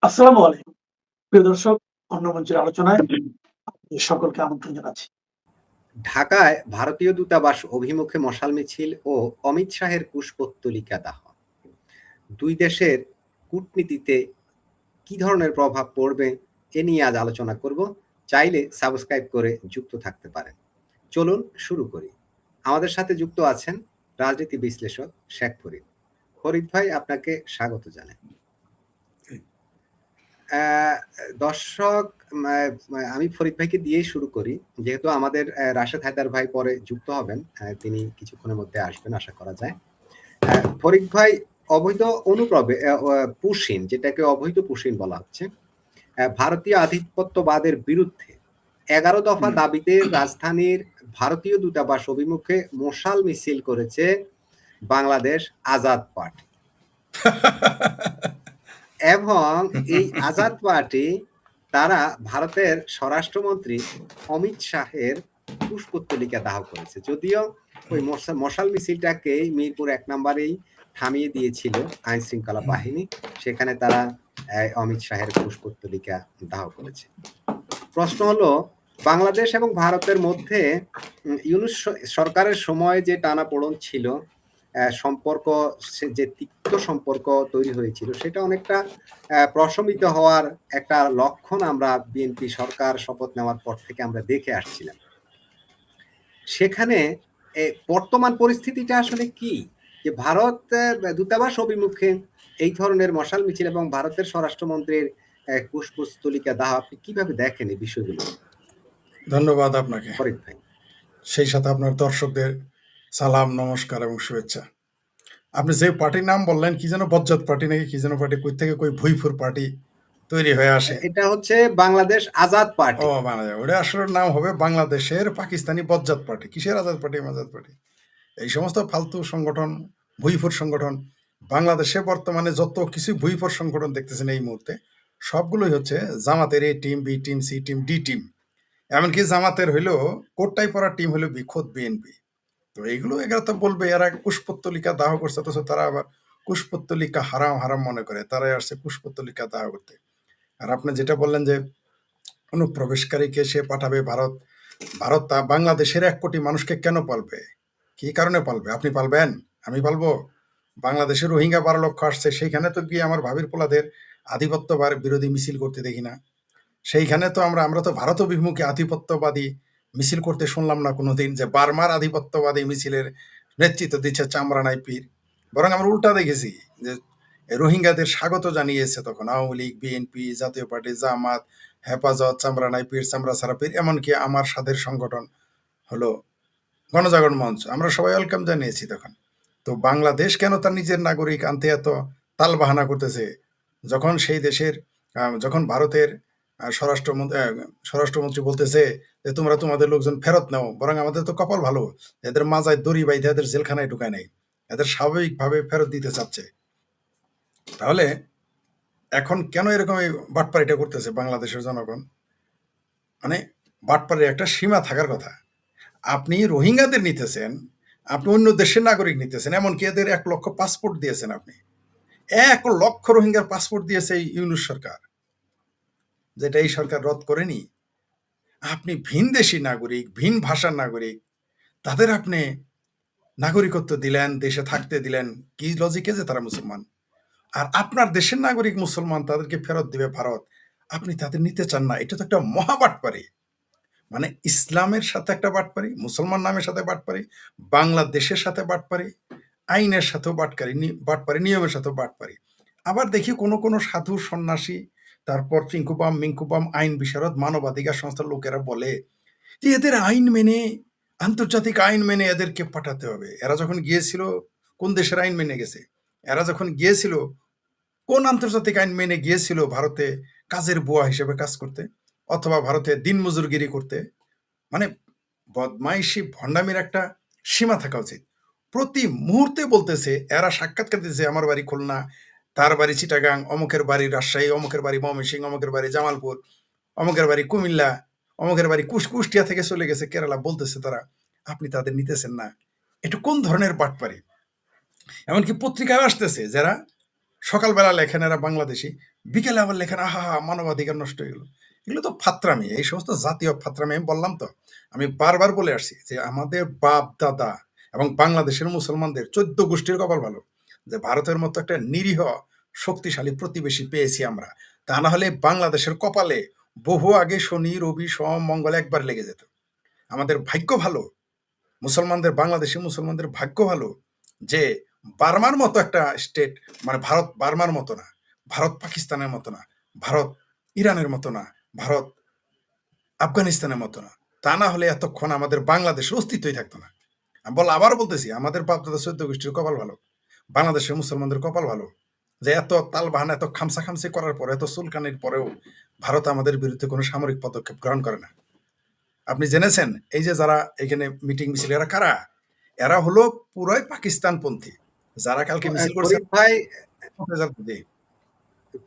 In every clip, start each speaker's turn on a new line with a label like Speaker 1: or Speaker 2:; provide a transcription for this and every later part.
Speaker 1: আসসালামু আলাইকুম। প্রিয় দর্শক, অন্য মঞ্চের আলোচনায় আপনাদের সকলকে আমন্ত্রণ জানাচ্ছি।
Speaker 2: ঢাকায় ভারতীয় দূতাবাস অভিমুখে মশাল মিছিল ও অমিত শাহের কুশপুত্তলিকা দাহ। দুই দেশের কূটনীতিতে কি ধরনের প্রভাব পড়বে এ নিয়ে আজ আলোচনা করব। চাইলে সাবস্ক্রাইব করে যুক্ত থাকতে পারেন। চলুন শুরু করি। আমাদের সাথে যুক্ত আছেন রাজনীতি বিশ্লেষক শেখ ফরিদ। ফরিদ ভাই, আপনাকে স্বাগত জানাই। দর্শক, আমি ফরিদ ভাইকে দিয়েই শুরু করি, যেহেতু আমাদের রাশেদ হায়দার ভাই পরে যুক্ত হবেন। তিনি কিছুক্ষণের মধ্যে আসবেন আশা করা যায়। ফরিদ ভাই, অবৈধ অনুপ্রবে পুশিন, যেটাকে অবৈধ পুশিন বলা হচ্ছে, ভারতীয় আধিপত্যবাদের বিরুদ্ধে 11 দফা দাবিতে রাজধানীর ভারতীয় দূতাবাস অভিমুখে মশাল মিছিল করেছে বাংলাদেশ আজাদ পার্টি। এবং এই আজাদ পার্টি তারা ভারতের স্বরাষ্ট্রমন্ত্রী অমিত শাহের পুষ্পোত্তলিকা দাহ করেছে। যদিও ওই মশাল মিছিলটাকে মিরপুর 1 নম্বরেই থামিয়ে দিয়েছিল আইন শৃঙ্খলা বাহিনী, সেখানে তারা অমিত শাহের পুষ্পোত্তলিকা দাহ করেছে। প্রশ্ন হলো, বাংলাদেশ এবং ভারতের মধ্যে ইউনূস সরকারের সময় যে টানাপোড়েন ছিল, সম্পর্ক, যে তিক্ত সম্পর্ক তৈরি হয়েছিল, সেটা অনেকটা প্রশমিত হওয়ার একটা লক্ষণ আমরা বিএনপি সরকার শপথ নেওয়ার পর থেকে আমরা দেখে আসছিলাম। সেখানে বর্তমান পরিস্থিতিটা আসলে কি, যে ভারত দূতাবাস অভিমুখে এই ধরনের মশাল মিছিল এবং ভারতের স্বরাষ্ট্রমন্ত্রীর পুষ্পস্তলিকা দাহ, আপনি কিভাবে দেখেন এই বিষয়গুলো?
Speaker 3: ধন্যবাদ আপনাকে,
Speaker 2: ফরিদ ভাই।
Speaker 3: সেই সাথে আপনার দর্শকদের সালাম, নমস্কার এবং শুভেচ্ছা। আপনি যে পার্টির নাম বললেন, কি যেন বজ্জাত পার্টি নাকি কি যেন পার্টি, কই থেকে কই ভুইফুর পার্টি তৈরি হয়ে আসে।
Speaker 2: এটা হচ্ছে বাংলাদেশ আজাদ পার্টি।
Speaker 3: ও বাংলাদেশ, ওটা আসলে নাম হবে বাংলাদেশের পাকিস্তানি বজ্জাত পার্টি। কিসের আজাদ পার্টি, আজাদ পার্টি? এই সমস্ত ফালতু সংগঠন, ভুইফুর সংগঠন, বাংলাদেশে বর্তমানে যত কিছু ভুইফুর সংগঠন দেখতেছেন এই মুহূর্তে, সবগুলোই হচ্ছে জামাতের A team, B team, C team, D team. এমনকি জামাতের হইলো কোটটাই পড়া টিম হলো খোদ বিএনপি। তো এইগুলো এরা তো বলবে এরা কুশপুত্তলিকা দাহ করছে, অথচ তারা আবার কুশপুত্তলিকা হারাম হারাম মনে করে, তারাই আসছে কুশপুত্তলিকা দাহ করতে। আর আপনি যেটা বললেন যে অনুপ্রবেশকারীকে সে পাঠাবে ভারত, ভারত তা বাংলাদেশের 1 কোটি মানুষকে কেন পালবে? কি কারণে পালবে? আপনি পালবেন? আমি পালবো? বাংলাদেশের রোহিঙ্গা 12 লক্ষ আসছে, সেইখানে তো গিয়ে আমার ভাবির পোলাদের আধিপত্যবাদ বিরোধী মিছিল করতে দেখি না। সেইখানে তো আমরা তো ভারত অভিমুখী আধিপত্যবাদী মিছিল করতে শুনলাম না কোনোদিন, যে বার্মার আধিপত্যবাদী মিছিলের নেতৃত্ব দিচ্ছে চামরা নাইপির। বরং আমরা উল্টা দেখেছি যে রোহিঙ্গাদের স্বাগত জানিয়েছে তখন আওয়ামী লীগ, বিএনপি, জাতীয় পার্টি, জামাত, হেফাজত, চামরা নাইপির, চামড়া সারাপির, এমনকি আমার সাথের সংগঠন হলো গণজাগরণ মঞ্চ, আমরা সবাই ওয়েলকাম জানিয়েছি তখন। তো বাংলাদেশ কেন তার নিজের নাগরিক আনতে এত তালবাহানা করতেছে, যখন সেই দেশের যখন ভারতের স্বরাষ্ট্রমন্ত্রী বলতেছে যে তোমরা তোমাদের লোকজন ফেরত নাও, বরং আমাদের তো কপাল ভালো, এদের মাজায় দড়ি বাইধে এদের জেলখানায় ঢুকায় নাই, এদের স্বাভাবিকভাবে ফেরত দিতে চাচ্ছে। তাহলে এখন কেন এরকম এই বাটপাড়িটা করতেছে বাংলাদেশের জনগণ? মানে বাটপাড়ির একটা সীমা থাকার কথা। আপনি রোহিঙ্গাদের নিতেছেন, আপনি অন্য দেশের নাগরিক নিতেছেন, এমনকি এদের 1 লক্ষ পাসপোর্ট দিয়েছেন আপনি। 1 লক্ষ রোহিঙ্গার পাসপোর্ট দিয়েছে এই ইউনূস সরকার, যেটা এই সরকার রদ করেনি। আপনি ভিনদেশী নাগরিক, ভিন ভাষার নাগরিক, তাদের আপনি নাগরিকত্ব দিলেন, দেশে থাকতে দিলেন, কি লজিকে যে তারা মুসলমান। আর আপনার দেশের নাগরিক মুসলমান, তাদেরকে ফেরত দিবে ভারত, আপনি তাদের নিতে চান না। এটা তো একটা মহাবাটপাড়ি। মানে ইসলামের সাথে একটা বাটপাড়ি, মুসলমান নামের সাথে বাটপাড়ি, বাংলাদেশের সাথে বাটপাড়ি, আইনের সাথেও বাটপাড়ি, নিয়মের সাথেও বাটপাড়ি। আবার দেখি কোনো কোনো সাধু সন্ন্যাসী, তারপর চিঙ্কুবাম মিঙ্কুবাম আইন বিশারদ মানবাধিকার সংস্থার লোকেরা বলে যে এদের আইন মেনে, আন্তর্জাতিক আইন মেনে এদেরকে পাঠাতে হবে। এরা যখন গিয়েছিল, কোন দেশের আইন মেনে গেছে? এরা যখন গিয়েছিল, কোন আন্তর্জাতিক আইন মেনে গিয়েছিল ভারতে কাজের বুয়া হিসেবে কাজ করতে, অথবা ভারতে দিনমজুরগিরি করতে? মানে বদমাইশি, ভণ্ডামির একটা সীমা থাকা উচিত। প্রতি মুহূর্তে বলতেছে, এরা সাক্ষাৎকার দিতেছে, আমার বাড়ি খুলনা, তার বাড়ি চিটাগাং, অমুকের বাড়ি রাজশাহী, অমুকের বাড়ি ময়মনসিংহ, অমুকের বাড়ি জামালপুর, অমুকের বাড়ি কুমিল্লা, অমুকের বাড়ি কুষ্টিয়া থেকে চলে গেছে কেরালা, বলতেছে তারা আপনি তাদের নিতেছেন না। এটা কোন ধরনের বাটপারি? এমনকি পত্রিকায় আসতেছে, যারা সকালবেলা লেখেন এরা বাংলাদেশি, বিকেলে আবার লেখেন আহা মানবাধিকার নষ্ট হয়ে গেল। এগুলো তো ফাত্রামি, এই সমস্ত জাতীয় ফাত্রামি। আমি বললাম তো, আমি বারবার বলে আসছি যে আমাদের বাপ দাদা এবং বাংলাদেশের মুসলমানদের 14 গোষ্ঠীর কপাল ভালো যে ভারতের মতো একটা নিরীহ শক্তিশালী প্রতিবেশী পেয়েছি আমরা। তা না হলে বাংলাদেশের কপালে বহু আগে শনি রবি সোম মঙ্গল একবার লেগে যেত। আমাদের ভাগ্য ভালো, মুসলমানদের, বাংলাদেশি মুসলমানদের ভাগ্য ভালো যে বার্মার মতো একটা স্টেট, মানে ভারত বার্মার মতো না, ভারত পাকিস্তানের মতো না, ভারত ইরানের মতো না, ভারত আফগানিস্তানের মতো না। তা না হলে এতক্ষণ আমাদের বাংলাদেশের অস্তিত্বই থাকতো না। আমি আবার বলতেছি, আমাদের বাপদাদা 14 গোষ্ঠীর কপাল ভালো, বাংলাদেশের মুসলমানদের কপাল ভালো যে এত তালবাহানা, এত খামসা করার পরে, এত সুলকানির পরেও ভারত আমাদের বিরুদ্ধে কোনো সামরিক পদক্ষেপ গ্রহণ করে না। আপনি জেনেছেন এই যে যারা এখানে মিটিং মিছিল, এরা কারা? এরা হলো পুরাই পাকিস্তানপন্থী, যারা কালকে মিছিল করছে।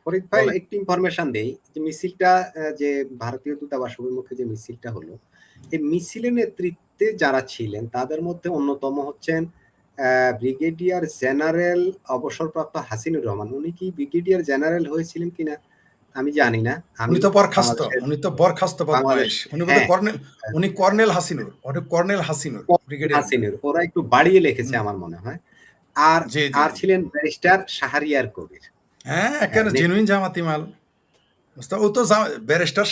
Speaker 2: ফরিদ ভাই
Speaker 3: বলেন।
Speaker 2: একটি ইনফরমেশন দেই যে মিছিলটা যে ভারতীয় দূতাবাস অভিমুখে যে মিছিলটা হলো, এই মিছিলের নেতৃত্বে যারা ছিলেন তাদের মধ্যে অন্যতম হচ্ছেন ব্রিগেডিয়ার জেনারেল অবসরপ্রাপ্ত হাসিনুর রহমান। উনি কি ব্রিগেডিয়ার জেনারেল হয়েছিলেন কিনা আমি জানি না।
Speaker 3: উনি তো বরখাস্ত,
Speaker 2: বাংলাদেশের
Speaker 3: উনি তো বরখাস্ত
Speaker 2: বাংলাদেশ
Speaker 3: বদমাইশ। উনি বোধহয়
Speaker 2: হ্যাঁ
Speaker 3: কর্নেল, উনি কর্নেল হাসিনুর, উনি কর্নেল হাসিনুর, ব্রিগেডিয়ার না।
Speaker 2: হাসিনুর, ওরা একটু বাড়িয়ে লিখেছে আমার মনে হয়। আর
Speaker 3: জি জি
Speaker 2: আর
Speaker 3: জি।
Speaker 2: ছিলেন ব্যারিস্টার শাহরিয়ার কবির।
Speaker 3: হ্যাঁ, একেবারে জেনুইন জামাতি মাল। বুঝতে, ও তো ব্যারিস্টার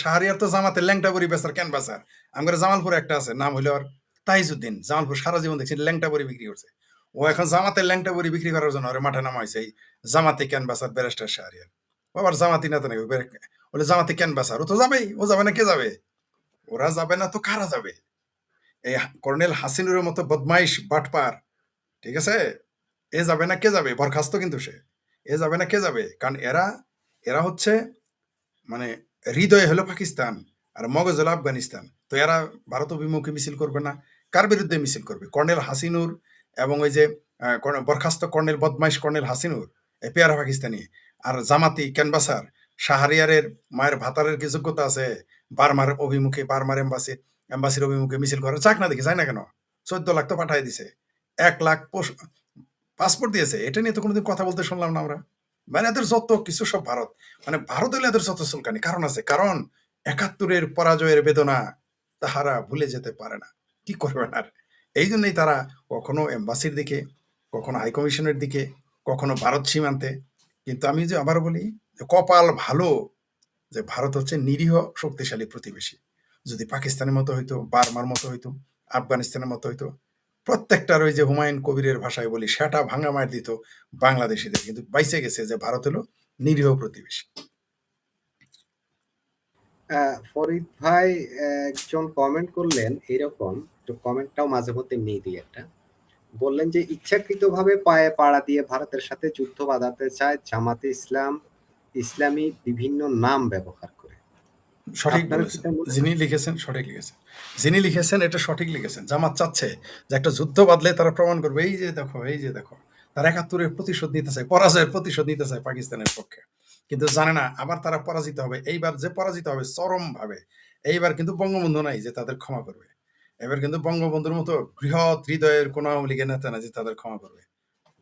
Speaker 3: শাহরিয়ার তো জামাতের ল্যাংটা বড়ি বেচার কেন বেচার। আমার জামালপুরে একটা আছে, নাম হইলো আর তাইজউদ্দিন। জামালপুর সারা জীবন দেখছি ল্যাংটা বড়ি বিক্রি করছে। ও এখন জামাতের ল্যাংটা বড়ি বিক্রি করার জন্য ওরে মাঠে নামা হয়েছে, এই জামাতে কেন বেচার ব্যারিস্টার শাহরিয়ার। আবার জামাতি নেতা নাকি বলে জামাতে কেন বেচার, ও তো যাবেই। ও যাবে না কে যাবে? ওরা যাবে না তো কারা যাবে? এই কর্নেল হাসিনুরের মতো বদমাইশ বাটপার, ঠিক আছে, এ যাবে না কে যাবে? বরখাস্ত কিন্তু সে। এ যাবে না কে যাবে? কারণ এরা এরা হচ্ছে, মানে হৃদয়ে হলো পাকিস্তান আর মগজ হলো আফগানিস্তান। তো এরা ভারত অভিমুখী মিছিল করবে না, কার বিরুদ্ধে মিছিল করবে? কর্নেল হাসিনুর এবং ওই যে বরখাস্ত কর্নেল, বদমাইশ কর্নেল হাসিনুর, এই পেয়ারা পাকিস্তানি। আর জামাতি ক্যানভাসার শাহরিয়ারের মায়ের ভাতারের কি যোগ্যতা আছে বার্মার অভিমুখে, বার্মার এম্বাসির অভিমুখে মিছিল করে? চাক না দেখি, যায় না কেন? 14 লাখ তো পাঠাই দিছে, 1 লাখ পাসপোর্ট দিয়েছে। এটা নিয়ে তো কোনোদিন কথা বলতে শুনলাম না আমরা। মানে এদের যত কিছু সব ভারত, মানে ভারত হলে এদের যত চুলকানি। কারণ আছে, কারণ 71-এর পরাজয়ের বেদনা তাহারা ভুলে যেতে পারে না। কি করবেন আর? এই জন্যই তারা কখনো এম্বাসির দিকে, কখনো হাইকমিশনের দিকে, কখনো ভারত সীমান্তে। কিন্তু আমি যে আবার বলি যে কপাল ভালো যে ভারত হচ্ছে নিরীহ শক্তিশালী প্রতিবেশী। যদি পাকিস্তানের মতো হইতো, বার্মার মতো হইতো, আফগানিস্তানের মতো হইতো, প্রত্যেকটার ওই যে হুমায়ুন কবিরের ভাষায় বলি, সেটা ভাঙা মার দিত বাংলাদেশিদের। কিন্তু বাইসে গেছে যে ভারত হলো নিরীহ প্রতিবেশী।
Speaker 2: ফরিদ ভাই একজন কমেন্ট করলেন এরকম, তো কমেন্টটাও মাঝে মধ্যে নিয়ে দিই একটা। বললেন যে ইচ্ছাকৃতভাবে পায়ে পাড়া দিয়ে ভারতের সাথে যুদ্ধ বাঁধাতে চায় জামাতে ইসলাম, ইসলামী বিভিন্ন নাম ব্যবহার করে।
Speaker 3: সঠিক
Speaker 2: আপনার কি
Speaker 3: বলেছেন,
Speaker 2: তা মনে হয়?
Speaker 3: যিনি লিখেছেন সঠিক লিখেছেন, যিনি লিখেছেন এটা সঠিক লিখেছেন। জামাত চাচ্ছে যে একটা যুদ্ধ বাদলে তারা প্রমাণ করবে, এই যে দেখো, এই যে দেখো, তারা 71-এর প্রতিশোধ নিতে চায়, পরাজয়ের প্রতিশোধ নিতে চায় পাকিস্তানের পক্ষে। কিন্তু জানে না আবার তারা পরাজিত হবে। এইবার যে পরাজিত হবে চরম ভাবে, এইবার কিন্তু বঙ্গবন্ধু নাই যে তাদের ক্ষমা করবে। এবার কিন্তু বঙ্গবন্ধুর মতো বৃহৎ হৃদয়ের কোন আওয়ামী লীগের নেতা না যে তাদের ক্ষমা করবে।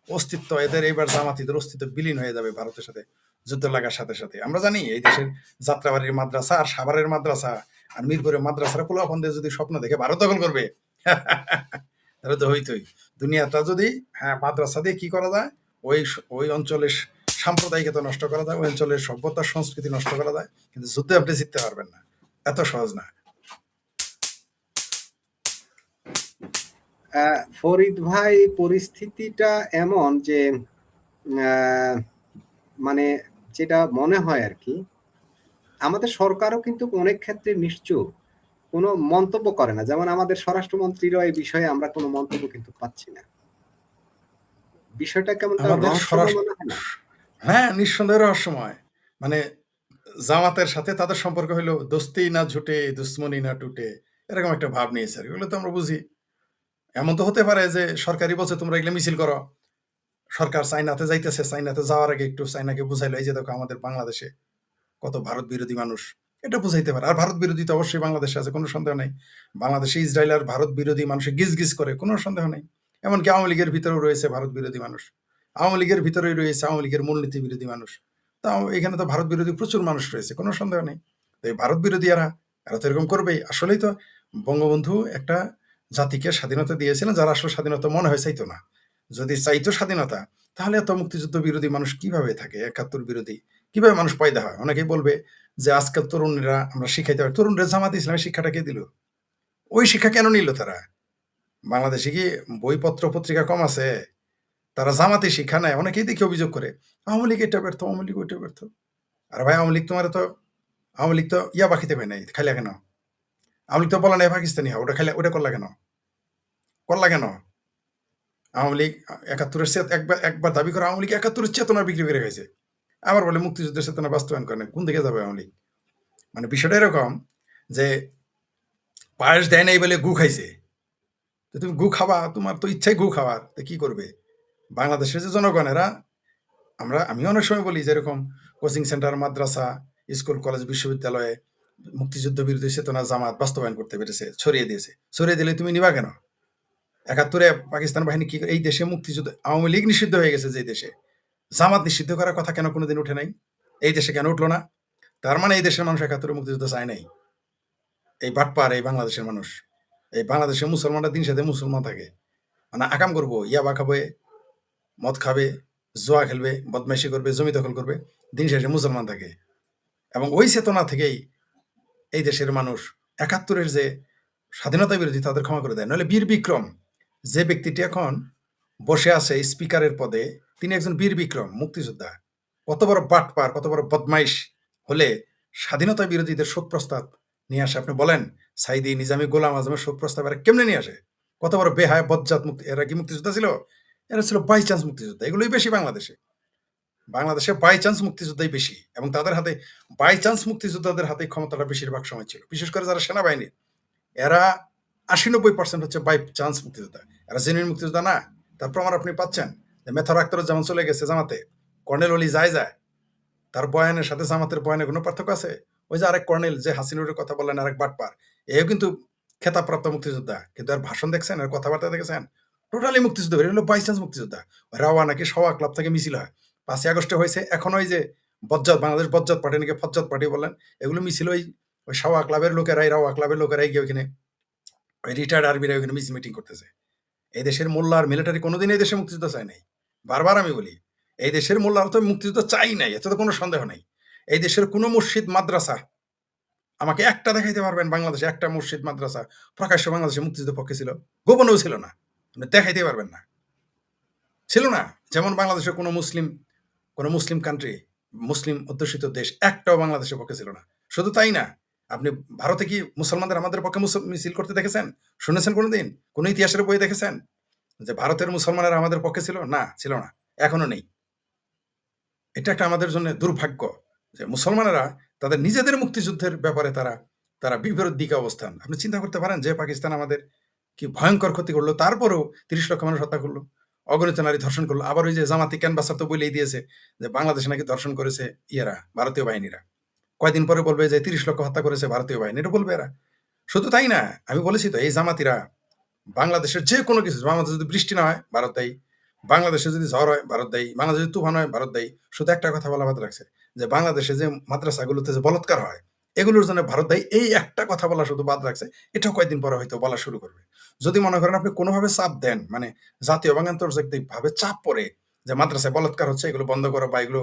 Speaker 3: অস্তিত্ব এদের, এইবার জামাতিদের অস্তিত্ব বিলীন হয়ে যাবে ভারতের সাথে যুদ্ধ লাগার সাথে সাথে। আমরা জানি এই দেশের যাত্রাবাড়ির মাদ্রাসা আর সাভারের মাদ্রাসা আর মিরপুরের মাদ্রাসার পোলাপানদের যদি স্বপ্ন দেখে ভারত দখল করবে, তাহলে তো হইতই। দুনিয়াটা যদি, হ্যাঁ, মাদ্রাসা দিয়ে কি করা যায়, ওই ওই অঞ্চলের সাম্প্রদায়িকতা নষ্ট করা যায়, ওই অঞ্চলের সভ্যতা সংস্কৃতি নষ্ট করা যায়, কিন্তু যুদ্ধে আপনি জিততে পারবেন না। এত সহজ না।
Speaker 2: ফরিদ ভাই, পরিস্থিতিটা এমন যে মানে যেটা মনে হয় আর কি, আমাদের সরকারও কিন্তু অনেক ক্ষেত্রে নিশ্চুপ, কোনো মন্তব্য করে না। যেমন আমাদের স্বরাষ্ট্রমন্ত্রীরও এই বিষয়ে আমরা কোনো মন্তব্য কিন্তু পাচ্ছি না। বিষয়টা কেমন তার
Speaker 3: আমাদের
Speaker 2: রহস্যময় মনে হয় না?
Speaker 3: হ্যাঁ, নিঃসন্দেহে রহস্যময়। মানে জামাতের সাথে তাদের সম্পর্ক হইলো দোস্তি না ঝুটে, দুশ্মনী না টুটে, এরকম একটা ভাব নিয়েছে আর কি। এগুলো তো আমরা বুঝি। এমন তো হতে পারে যে সরকারি বলছে তোমরা এগুলো মিছিল করো, সরকার চাইনাতে যাইতেছে, চাইনাতে যাওয়ার আগে একটু চাইনাকে বুঝাইলো এই যে দেখো আমাদের বাংলাদেশে কত ভারত বিরোধী মানুষ, এটা বুঝাইতে পারে। আর ভারত বিরোধী তো অবশ্যই বাংলাদেশে আছে, কোনো সন্দেহ নেই। বাংলাদেশে ইসরায়েল আর ভারত বিরোধী মানুষে গিজ গিজ করে, কোনো সন্দেহ নেই। এমনকি আওয়ামী লীগের ভিতরেও রয়েছে ভারত বিরোধী মানুষ, আওয়ামী লীগের ভিতরেই রয়েছে আওয়ামী লীগের মূলনীতি বিরোধী মানুষ। তো তো এখানে তো ভারত বিরোধী প্রচুর মানুষ রয়েছে, কোনো সন্দেহ নেই। তো এই ভারত বিরোধী এরা তো এরকম করবেই। আসলেই তো বঙ্গবন্ধু একটা জাতিকে স্বাধীনতা দিয়েছিলেন যারা আসলে স্বাধীনতা মনে হয় চাইতো না। যদি চাইতো স্বাধীনতা, তাহলে এত মুক্তিযুদ্ধ বিরোধী মানুষ কিভাবে থাকে, ৭১ বিরোধী কিভাবে মানুষ পয়দা হয়? অনেকেই বলবে যে আজকাল তরুণরা আমরা শিখাইতে পারি। তরুণরা জামাত ইসলামের শিক্ষাটা কে দিল? ওই শিক্ষা কেন নিল তারা? বাংলাদেশে কি বইপত্র পত্রিকা কম আছে? তারা জামাতে শিক্ষা নেয়। অনেকেই দেখি অভিযোগ করে, আওয়ামী লীগ এটা ব্যর্থ, আওয়ামী লীগ ওইটা ব্যর্থ। আরে ভাই, আওয়ামী লীগ তো ইয়া বাকিতে পায় নাই, খাইলা কেন? আওয়ামী লীগ তো বলা নাই পাকিস্তানি হও, ওটা খাইলা, ওটা করলা কেন? করলা কেন? আওয়ামী লীগ ৭১-এর একবার দাবি করে আওয়ামী লীগ ৭১-এর চেতনা বিক্রি করে গেছে। আবার বলে মুক্তিযুদ্ধের চেতনা বাস্তবায়ন করে না। কোন দিকে যাবে আওয়ামী লীগ? মানে বিষয়টা এরকম যে পায়েস দেয় নাই বলে গু খাইছে। তো তুমি গু খাবা, তোমার তো ইচ্ছাই গু খাওয়ার, তো কি করবে? বাংলাদেশের যে জনগণ এরা, আমি অনেক সময় বলি যে এরকম কোচিং সেন্টার, মাদ্রাসা, স্কুল, কলেজ, বিশ্ববিদ্যালয়ে মুক্তিযুদ্ধ বিরোধী চেতনা জামাত বাস্তবায়ন করতে পেরেছে, ছড়িয়ে দিয়েছে। ছড়িয়ে দিলে তুমি নিবা কেন? ৭১-এ পাকিস্তান বাহিনী কি এই দেশে মুক্তিযুদ্ধ, আওয়ামী লীগ নিষিদ্ধ হয়ে গেছে যে দেশে, জামাত নিষিদ্ধ করার কথা কেন কোনোদিন উঠে নাই? এই দেশে কেন উঠলো না? তার মানে এই দেশের মানুষ ৭১-এ মুক্তিযুদ্ধ চায় নাই। এই বাটপার এই বাংলাদেশের মানুষ, এই বাংলাদেশের মুসলমানরা দিন সাথে মুসলমান থাকে, মানে আকাম করবো, ইয়াবা খাবে, মদ খাবে, জুয়া খেলবে, বদমাইশি করবে, জমি দখল করবে, দিন শেষে মুসলমান থাকে। এবং ওই চেতনা থেকেই এই দেশের মানুষ ৭১-এর যে স্বাধীনতা বিরোধী তাদের ক্ষমা করে দেয়। নইলে বীর বিক্রম যে ব্যক্তিটি এখন বসে আছে স্পিকারের পদে, তিনি একজন বীর বিক্রম মুক্তিযোদ্ধা। কত বড় বাটপার, কত বড় বদমাইশ হলে স্বাধীনতা বিরোধীদের শোক প্রস্তাব নিয়ে আসে? আপনি বলেন, সাইদি, নিজামী, গোলাম আজমের শোক প্রস্তাব এরা কেমনে নিয়ে আসে? কত বড় বেহায় বজ্জাত মুক্তি! এরা কি মুক্তিযোদ্ধা ছিল? এরা ছিল বাই চান্স মুক্তিযোদ্ধা। এগুলোই বেশি বাংলাদেশে বাই চান্স মুক্তিযোদ্ধাই বেশি, এবং তাদের হাতে বাই চান্স মুক্তিযোদ্ধাদের হাতে ক্ষমতাটা বেশিরভাগ সময় ছিল, বিশেষ করে যারা সেনাবাহিনী, এরা ৮০-৯০% হচ্ছে বাই চান্স মুক্তিযোদ্ধা। এরা জেনুইন মুক্তিযোদ্ধা না। তার প্রমাণ আপনি পাচ্ছেন যে মেথর আক্তার যেমন চলে গেছে জামাতে, কর্নেল অলি যায়, তার বয়ানের সাথে জামাতের বয়ানের কোনো পার্থক্য আছে? ওই যে আরেক কর্নেল যে হাসিনুরের কথা বললেন, আরেক বাটপার, এও কিন্তু খেতাবপ্রাপ্ত মুক্তিযোদ্ধা, কিন্তু আর ভাষণ দেখছেন, আর কথাবার্তা দেখেছেন, টোটালি মুক্তিযুদ্ধ। এটা হলো বাই চান্স মুক্তিযোদ্ধা। রাওয়া নাকি সওয়া ক্লাব থেকে মিছিল হয়, ৫ই আগস্টে হয়েছে। এখন ওই যে বজ্জাত, বাংলাদেশ বজ্জাত পার্টি নাকি ফজ্জাত পার্টি বলেন, এগুলো মিছিল ওই সওয়া ক্লাবের লোকেরাই, রাওয়া ক্লাবের লোকেরাই গিয়ে ওইখানে, ওই রিটায়ার্ড আর্মিরা ওইখানে মিটিং করতেছে। এই দেশের মোল্লা আর মিলিটারি কোনোদিন এই দেশে মুক্তিযুদ্ধ চায় নাই। বারবার আমি বলি, এই দেশের মোল্লারা তো মুক্তিযুদ্ধ চাই নাই, এতে তো কোনো সন্দেহ নাই। এই দেশের কোনো মসজিদ মাদ্রাসা আমাকে একটা দেখাইতে পারবেন বাংলাদেশে একটা মসজিদ মাদ্রাসা প্রকাশ্য বাংলাদেশে মুক্তিযুদ্ধ পক্ষে ছিল? গোপনেও ছিল না, দেখাইতে পারবেন না, ছিল না। যেমন বাংলাদেশের কোনো মুসলিম কান্ট্রি, মুসলিম অধ্যুষিত দেশ একটাও বাংলাদেশের পক্ষে ছিল না। শুধু তাই না, আপনি ভারতে কি মুসলমানদের আমাদের পক্ষে মিছিল করতে দেখেছেন? শুনেছেন কোনোদিন? কোনো ইতিহাসের বই দেখেছেন যে ভারতের মুসলমানেরা আমাদের পক্ষে ছিল? না, ছিল না, এখনো নেই। এটা একটা আমাদের জন্য দুর্ভাগ্য যে মুসলমানেরা তাদের নিজেদের মুক্তিযুদ্ধের ব্যাপারে তারা বিপরীত দিকে অবস্থান। আপনি চিন্তা করতে পারেন যে পাকিস্তান আমাদের কি ভয়ঙ্কর ক্ষতি করলো, তারপরেও ৩০ লক্ষ মানুষ হত্যা করলো, অগণিত নারী ধর্ষণ করলো। আবার ওই যে জামাতি ক্যানভাসার তো বলেই দিয়েছে যে বাংলাদেশে নাকি ধর্ষণ করেছে ইয়েরা, ভারতীয় বাহিনীরা। কয়দিন পরে বলবে যে ৩০ লক্ষ হত্যা করেছে ভারতীয় বাহিনী, এটা বলবে এরা। শুধু তাই না, আমি বলেছি তো, এই জামাতিরা বাংলাদেশের যে কোনো কিছু, বাংলাদেশে যদি বৃষ্টি না হয় ভারত দায়ী, বাংলাদেশে যদি ঝড় হয় ভারত দায়ী, বাংলাদেশে যদি তুফান হয় ভারত দায়ী। শুধু একটা কথা বলা বাদ রাখছে যে বাংলাদেশে যে মাদ্রাসাগুলোতে যে বলাৎকার হয় এগুলোর জন্য ভারত দায়ী, এই একটা কথা বলা শুধু বাদ রাখছে। এটাও কয়েকদিন পরে হয়তো বলা শুরু করবে। যদি মনে করেন আপনি কোনোভাবে চাপ দেন, মানে জাতীয় বা আন্তর্জাতিক ভাবে চাপ পড়ে যে মাদ্রাসায় বলাৎকার হচ্ছে, এগুলো বন্ধ করো বা এগুলো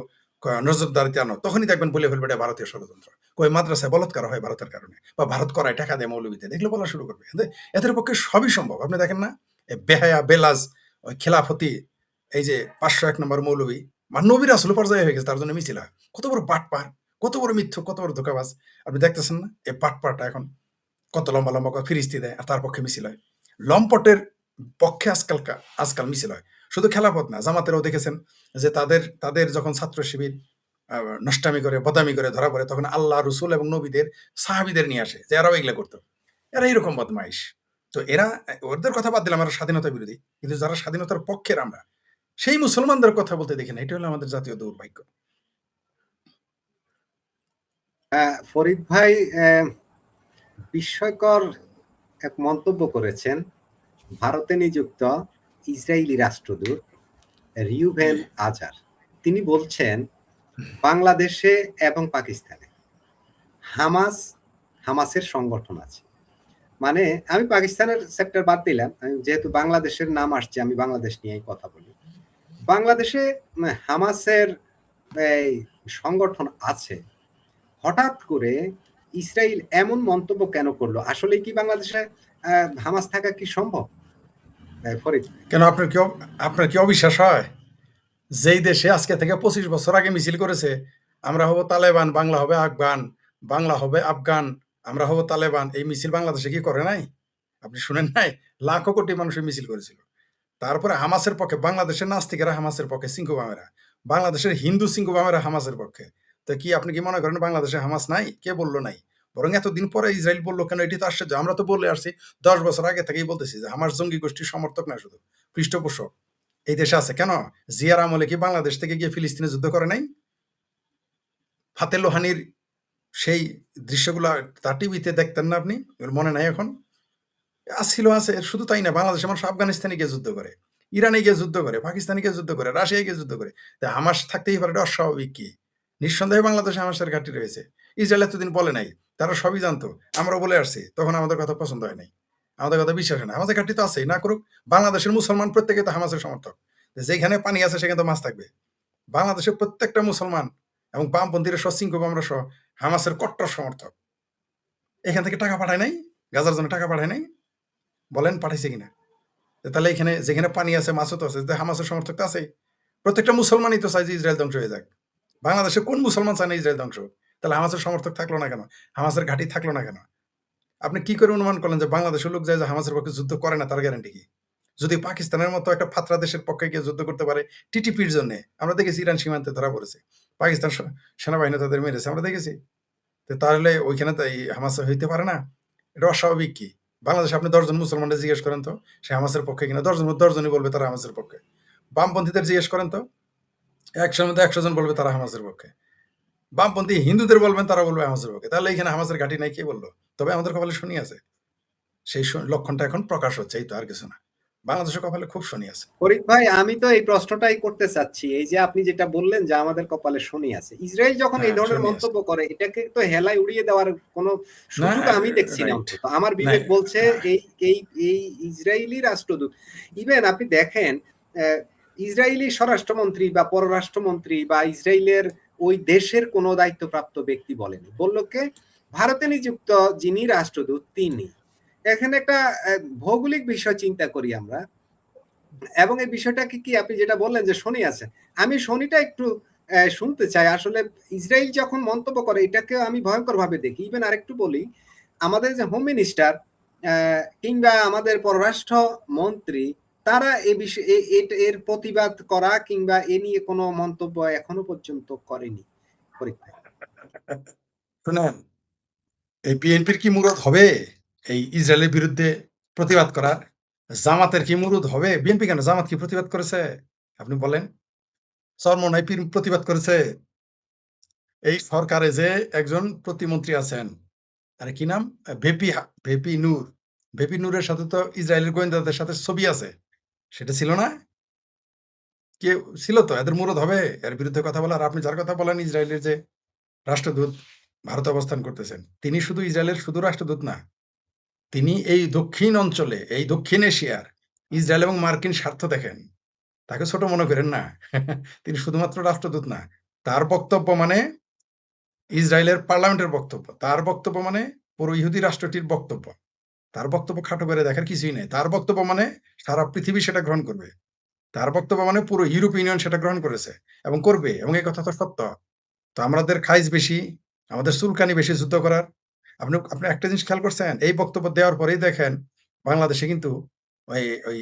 Speaker 3: নজরদারিতে আনো, তখনই দেখবেন বলে ফেলবে এটা ভারতীয় ষড়যন্ত্র। কই মাদ্রাসায় বলাৎকার হয় ভারতের কারণে, বা ভারত করায় টাকা দেয় মৌলবীতে, এগুলো বলা শুরু করবে। এদের পক্ষে সবই সম্ভব। আপনি দেখেন না, বেহায়া বেলাজ, ওই খেলাফতি, এই যে ৫০১ নম্বর মৌলবী, নবীর আসল পর্যায়ে হয়ে গেছে, তার জন্য মিছিল হয়। কত বড় বাটপার, কত বড় মিথ্যুক, কত বড় ধোকাবাজ! আপনি দেখতেছেন না এই বাটপারটা এখন কত লম্বা লম্বা ফিরিস্তি দেয়, আর তার পক্ষে মিছিল হয়। লম্পটের পক্ষে আজকাল মিছিল হয়। শুধু খেলাফত না, জামাতেরাও দেখেছেন যে তাদের যখন ছাত্র শিবির নষ্টামি করে, বদামি করে ধরা পড়ে, তখন আল্লাহ, রসুল এবং নবীদের সাহাবীদের নিয়ে আসে যে এরাও এগুলা করতো। এরা এরকম বদমাইশ। তো এরা, ওদের কথা বাদ দিলাম, আমরা স্বাধীনতা বিরোধী, কিন্তু যারা স্বাধীনতার পক্ষের আমরা, সেই মুসলমানদের কথা বলতে দেখি না। এটা হলো আমাদের জাতীয় দুর্ভাগ্য।
Speaker 2: ফরিদ ভাই বিস্ময়কর এক মন্তব্য করেছেন। ভারতে নিযুক্ত ইসরায়েলি রাষ্ট্রদূত রিউভেন আজার, তিনি বলছেন বাংলাদেশে এবং পাকিস্তানে হামাসের সংগঠন আছে। মানে আমি পাকিস্তানের সেক্টর বাদ দিলাম, যেহেতু বাংলাদেশের নাম আসছে আমি বাংলাদেশ নিয়েই কথা বলি। বাংলাদেশে হামাসের এই সংগঠন আছে, হঠাৎ করে ইসরায়েল এমন মন্তব্য কেন করলো? আসলে কি বাংলাদেশে হামাস থাকা কি সম্ভব? ফরিদ,
Speaker 3: কেন আপনার কি অবিশ্বাস হয়? যেই দেশে আজকে থেকে 25 বছর আগে মিছিল করেছে, আমরা হব তালেবান, বাংলা হবে আফগান, বাংলা হবে আফগান, আমরা হব তালেবান, এই মিছিল বাংলাদেশে কি করে নাই? আপনি শুনেন নাই? লাখো কোটি মানুষের মিছিল করেছিল। তারপরে হামাসের পক্ষে বাংলাদেশের নাস্তিকেরা হামাসের পক্ষে, সিংকুবামেরা, বাংলাদেশের হিন্দু সিংকুবামেরা হামাসের পক্ষে। তো কি আপনি কি মনে করেন বাংলাদেশে হামাস নাই? কে বললো নাই? বরং এতদিন পরে ইসরায়েল বললো কেন? এটি তো আশ্চর্য। আমরা তো বলে আসছি 10 বছর আগে থেকেই বলতেছি যে হামাস জঙ্গি গোষ্ঠীর সমর্থক না, শুধু পৃষ্ঠপোষক এই দেশে আছে। কেন? জিয়ার আমলে কি বাংলাদেশ থেকে গিয়ে ফিলিস্তিনে যুদ্ধ করে নাই? ফাতে লোহানির সেই দৃশ্যগুলো তার টিভিতে দেখতেন না আপনি? মনে নাই এখন? ছিল, আছে। শুধু তাই না, বাংলাদেশের মানুষ আফগানিস্তানে গিয়ে যুদ্ধ করে, ইরানে গিয়ে যুদ্ধ করে, পাকিস্তানে গিয়ে যুদ্ধ করে, রাশিয়ায় গিয়ে যুদ্ধ করে। তা হামাস থাকতেই পারে, এটা অস্বাভাবিক কি? নিঃসন্দেহে বাংলাদেশে হামাসের ঘাঁটি রয়েছে। ইসরায়েল এতদিন বলে নাই, তারা সবই জানতো, আমরা বলে আসছি, তখন আমাদের কথা পছন্দ হয় নাই, আমাদের কথা বিশ্বাস হয় না। আমাদের ঘাঁটি তো আছেই, না করুক। বাংলাদেশের মুসলমান প্রত্যেকে তো হামাসের সমর্থক। যেখানে পানি আছে সেখানে তো মাছ থাকবে। বাংলাদেশের প্রত্যেকটা মুসলমান এবং বামপন্থীরা সহ, সিংকুবামরা সহ হামাসের কট্টর সমর্থক। এখান থেকে টাকা পাঠায় নাই, গাজার জন্য টাকা পাঠায় নাই? বলেন পাঠাইছে কিনা? তাহলে এখানে যেখানে পানি আছে মাছও তো আছে, হামাসের সমর্থক তো আছেই। প্রত্যেকটা মুসলমানই তো চাই যে ইসরায়েল ধ্বংস হয়ে যাক। বাংলাদেশে কোন মুসলমান চায় না ইসরায়েল ধ্বংস? তাহলে হামাসের সমর্থক থাকলো না কেন? হামাসের ঘাঁটি থাকলো না কেন? আপনি কি করে অনুমান করলেন যে বাংলাদেশের লোক যায় যে হামাসের পক্ষে যুদ্ধ করে না? তার গ্যারান্টি কি? যদি পাকিস্তানের মতো একটা ফাতরা দেশের পক্ষে গিয়ে যুদ্ধ করতে পারে টিটিপির জন্য, আমরা দেখেছি ইরান সীমান্তে ধরা পড়েছে, পাকিস্তান সেনাবাহিনী তাদের মেরেছে, আমরা দেখেছি। তাহলে ওইখানে তো এই হামাস হইতে পারে না? এটা অস্বাভাবিক কি? বাংলাদেশে আপনি 10 জন মুসলমানদের জিজ্ঞেস করেন তো সে হামাসের পক্ষে কিনা, 10 জনই বলবে তারা হামাসের পক্ষে। বামপন্থীদের জিজ্ঞেস করেন তো, 100-র মধ্যে 100 জন বলবে তারা হামাসের পক্ষে। বামপন্থী হিন্দুদের বলবেন, তারা বলবে হামাসের পক্ষে। তাহলে এখানে হামাসের ঘাঁটি নাই কে বললো? তবে আমাদের কপালে শনি আছে, সেই লক্ষণটা এখন প্রকাশ হচ্ছে, এই তো, আর কিছু না। বাংলাদেশের কপালে খুব শনি আছে।
Speaker 2: ফরিদ ভাই, আমি তো এই প্রশ্নটাই করতে চাচ্ছি। এই যে আপনি যেটা বললেন যে আমাদের কপালে শনি আছে, ইসরায়েল যখন এই ধরনের মন্তব্য করে, এটাকে তো হেলায় উড়িয়ে দেওয়ার কোনো সুযোগ আমি দেখছি না। অন্তত আমার বিবেক বলছে এই ইসরায়েলি রাষ্ট্রদূত, ইভেন আপনি দেখেন ইসরায়েলি স্বরাষ্ট্রমন্ত্রী বা পররাষ্ট্রমন্ত্রী বা ইসরায়েলের ওই দেশের কোনো দায়িত্বপ্রাপ্ত ব্যক্তি বলেনি, বলল কে? ভারতে নিযুক্ত যিনি রাষ্ট্রদূত তিনি। এখানে একটা ভৌগোলিক বিষয় চিন্তা করি আমরা, এবং এই বিষয়টাকে কি আপনি যেটা বললেন যে শনি আছে, আমি শনিটা একটু শুনতে চাই। আসলে ইসরায়েল যখন মন্তব্য করে, এটাকে আমি ভয়ঙ্কর ভাবে দেখি। ইভেন আরেকটু বলি, আমাদের যে হোম মিনিস্টার কিংবা আমাদের পররাষ্ট্র মন্ত্রী, তারা এই বিষয়ে এর প্রতিবাদ করা কিংবা এ নিয়ে কোনো মন্তব্য এখনো পর্যন্ত করেনি।
Speaker 3: শুনেন, এই বিএনপির কি মুরদ হবে এই ইসরায়েলের বিরুদ্ধে প্রতিবাদ করার? জামাতের কি মুরদ হবে? বিএনপি কেন, জামাত কি প্রতিবাদ করেছে? আপনি বলেন। চরমনাই প্রতিবাদ করেছে। এই সরকারে যে একজন প্রতিমন্ত্রী আছেন, আরে কি নাম, ভেপি নূর, ভেপি নূরের সাথে তো ইসরায়েলের গোয়েন্দাদের সাথে ছবি আছে, সেটা ছিল না? কে ছিল? তো এদের মুরদ হবে এর বিরুদ্ধে কথা বলার? আপনি যার কথা বলেন, ইসরায়েলের যে রাষ্ট্রদূত ভারতে অবস্থান করতেছেন, তিনি শুধু ইসরায়েলের শুধু রাষ্ট্রদূত না, তিনি এই দক্ষিণ অঞ্চলে, এই দক্ষিণ এশিয়ার ইসরায়েল এবং মার্কিন স্বার্থ দেখেন। তাকে ছোট মনে করেন না। তিনি শুধুমাত্র রাষ্ট্রদূত না, তার বক্তব্য মানে ইসরায়েলের পার্লামেন্টের বক্তব্য, তার বক্তব্য মানে পুরো ইহুদি রাষ্ট্রটির বক্তব্য। তার বক্তব্য খাটো করে দেখার কিছুই নেই। তার বক্তব্য মানে সারা পৃথিবী সেটা গ্রহণ করবে। তার বক্তব্য মানে পুরো ইউরোপ ইউনিয়ন সেটা গ্রহণ করেছে এবং করবে, এবং এই কথা তো সত্য। তো আমাদের খাইজ বেশি, আমাদের চুলকানি বেশি যুদ্ধ করার। আপনি একটা জিনিস খেয়াল করছেন, এই বক্তব্য দেওয়ার পরেই দেখেন বাংলাদেশে কিন্তু ওই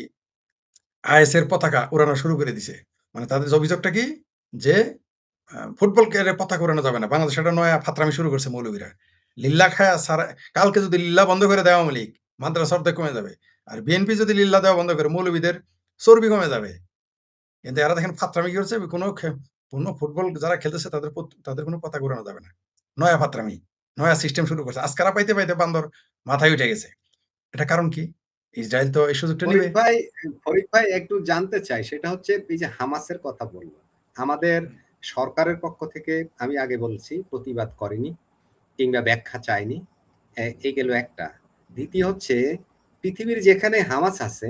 Speaker 3: আইএস এর পতাকা উড়ানো শুরু করে দিছে। মানে তাদের অভিযোগটা কি, যে ফুটবলকে পতাকা উড়ানো যাবে না। বাংলাদেশে একটা নয়া ফাতরামি শুরু করছে মৌলবীরা। লিল্লা খায়া সারা, কালকে যদি লিল্লা বন্ধ করে দেওয়া আওয়ামী লীগ, মাদ্রাসা অর্ধেক কমে যাবে। আর বিএনপি যদি লিল্লা দেওয়া বন্ধ করে, মৌলবীদের চর্বি কমে যাবে। কিন্তু এরা দেখেন ফাতরামি কি করছে, কোনো ফুটবল যারা খেলতেছে তাদের কোনো পতাকা উড়ানো যাবে না। নয়া ফাতরামি, নয়া সিস্টেম শুরু করছে। আজকারা পাইতে পাইতে বান্দর মাথায় উঠে গেছে। এটা কারণ কি? ইসরায়েল তো এই সুযোগটা নিবে।
Speaker 2: ফরিদ ভাই একটু জানতে চাই, সেটা হচ্ছে এই যে হামাসের কথা বললো, আমাদের সরকারের পক্ষ থেকে আমি আগে বলছি প্রতিবাদ করেনি কিংবা ব্যাখ্যা চায়নি। এই গেল একটা। দ্বিতীয় হচ্ছে পৃথিবীর যেখানে হামাস আছে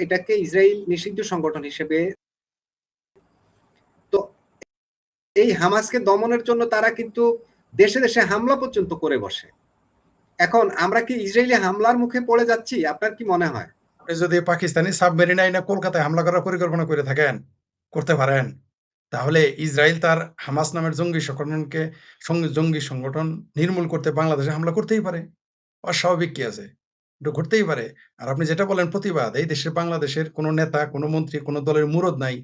Speaker 2: এটাকে ইসরায়েল নিষিদ্ধ সংগঠন হিসেবে, তো এই হামাসকে দমনের জন্য তারা কিন্তু দেশে দেশে হামলা পর্যন্ত করে বসে। এখন আমরা কি ইসরায়েলি হামলার মুখে পড়ে যাচ্ছি? আপনার কি মনে হয়?
Speaker 3: আপনি যদি পাকিস্তানি সাবমেরিন আইনা কলকাতায় হামলা করার পরিকল্পনা করে থাকেন, করতে পারেন, তাহলে ইসরায়েল তার হামাস নামের জঙ্গি সংগঠন নির্মূল করতে বাংলাদেশে হামলা করতেই পারে। অস্বাভাবিক কি আছে? এটা ঘটতেই পারে। আর আপনি যেটা বলেন প্রতিবাদ, এই দেশে বাংলাদেশের কোন নেতা, কোন মন্ত্রী, কোন দলের মুরদ নাই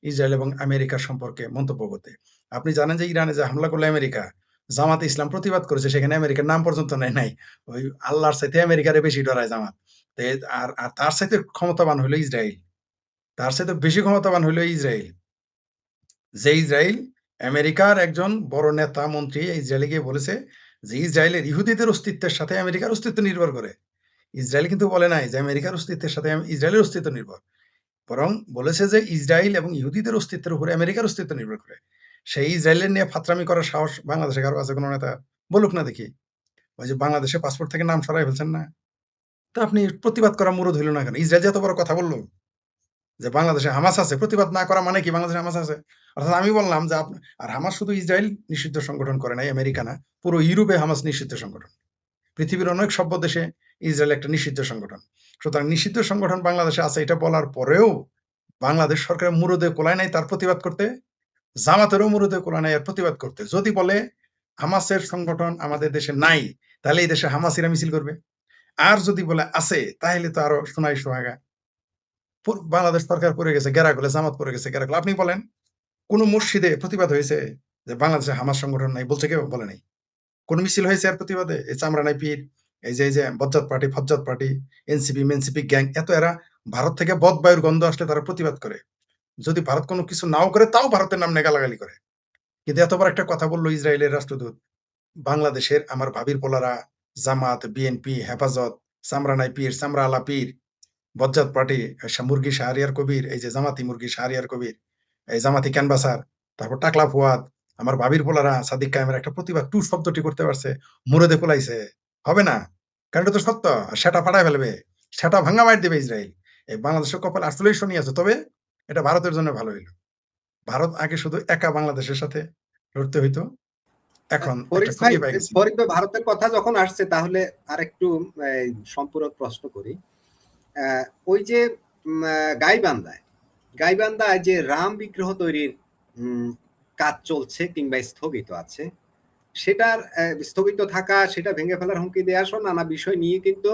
Speaker 3: ইসরায়েল এবং আমেরিকার সম্পর্কে মন্তব্য করতে। আপনি জানেন যে ইরানে যে হামলা করলো আমেরিকা, জামাতে ইসলাম প্রতিবাদ করেছে, সেখানে আমেরিকার নাম পর্যন্ত নেয় নাই। ওই আল্লাহর চাইতে আমেরিকারে বেশি ডরায় জামাত। তো আর তার চাইতে ক্ষমতাবান হইলো ইসরায়েল। তার চাইতে বেশি ক্ষমতাবান হইলো ইসরায়েল। যে ইসরায়েল আমেরিকার একজন বড় নেতা মন্ত্রী ইসরায়েলে গিয়ে বলেছে যে ইসরায়েলের ইহুদিদের অস্তিত্বের সাথে আমেরিকার অস্তিত্ব নির্ভর করে। ইসরায়েল কিন্তু বলে নাই যে আমেরিকার অস্তিত্বের সাথে ইসরায়েলের অস্তিত্ব নির্ভর, বরং বলেছে যে ইসরায়েল এবং ইহুদিদের অস্তিত্বের উপরে আমেরিকার অস্তিত্ব নির্ভর করে। সেই ইসরায়েলের নিয়ে ফাত্রামি করার সাহস বাংলাদেশে কারো আছে? কোনো নেতা বলুক না দেখি। ওই যে বাংলাদেশে পাসপোর্ট থেকে নাম সরাই ফেলছেন না, তো আপনি প্রতিবাদ করা মুরদ হইল না কেন? ইসরায়েল যে এত বড় কথা বললো যে বাংলাদেশে হামাস আছে, প্রতিবাদ না করা মানে কি বাংলাদেশে হামাস আছে? অর্থাৎ আমি বললাম যে আর হামাস শুধু ইসরায়েল নিষিদ্ধ সংগঠন করে নাই, আমেরিকা না, পুরো ইউরোপে হামাস নিষিদ্ধ সংগঠন। পৃথিবীর অনেক সভ্য দেশে ইসরায়েল একটা নিষিদ্ধ সংগঠন। সুতরাং নিষিদ্ধ সংগঠন বাংলাদেশে আছে এটা বলার পরেও বাংলাদেশ সরকারের মুরদে কোলায় নাই তার প্রতিবাদ করতে, জামাতেরও মুরদে কোলায় নাই এর প্রতিবাদ করতে। যদি বলে হামাসের সংগঠন আমাদের দেশে নাই, তাহলে এই দেশে হামাসিরা মিছিল করবে। আর যদি বলে আছে, তাহলে তো আরো সোনাই সোহাগা। বাংলাদেশ সরকার পড়ে গেছে গেরাগুলে, জামাত পড়ে গেছে গেরাগুলে। আপনি বলেন কোন মসজিদে প্রতিবাদ হয়েছে যে বাংলাদেশে হামাস সংগঠন নাই? বলছে কেউ? বলে নাই। কোন মিছিল হয়েছে এর প্রতিবাদে? এই চামড়া পীর, এই যে বজ্জাত পার্টি, ফজ্জাত পার্টি, এনসিপি মেনসিপি গ্যাং, এত এরা ভারত থেকে বদবায়ুর গন্ধ আসলে তারা প্রতিবাদ করে। যদি ভারত কোনো কিছু নাও করে তাও ভারতের নাম নিয়ে গালাগালি করে। কিন্তু এত বড় একটা কথা বললো ইসরায়েলের রাষ্ট্রদূত, বাংলাদেশের আমার ভাবির পোলারা, জামাত, বিএনপি, হেফাজত, চামড়া পীর, চামড়া আলা পীর, বজ্জাত পার্টি, মুরগি শাহরিয়ার কবির, এই যে জামাতি মুরগি শাহরিয়ার কবির, এই জামাতি ক্যানভাসার, তারপর টাকলা ফুয়াদ, আমার ভাবির পোলারা সাদিক কায়েমের একটা প্রতিবাদ টু শব্দটি করতে পারছে, মুরদে কোলাইছে। হবে না? কারণ এটা তো সত্য। আর সেটা ফাটায় ফেলবে, সেটা ভাঙ্গা মার দেবে ইসরায়েল। এই বাংলাদেশের কপাল আসলেই শনি আছে। তবে এটা ভারতের জন্য ভালো হইলো। ভারত আগে শুধু একা বাংলাদেশের সাথে লড়তে হইতো, এখন একটা
Speaker 2: ফরিদ
Speaker 3: খুঁজে পাই গেছে।
Speaker 2: ভাই ভারতের কথা যখন আসছে তাহলে আর একটু সম্পূরক প্রশ্ন করি। ওই যে গাইবান্ধায় যে রাম বিগ্রহ তৈরির কাজ চলছে কিংবা স্থগিত আছে, সেটার স্থগিত থাকা, সেটা ভেঙে ফেলার হুমকি দেওয়া সহ নানা বিষয় নিয়ে কিন্তু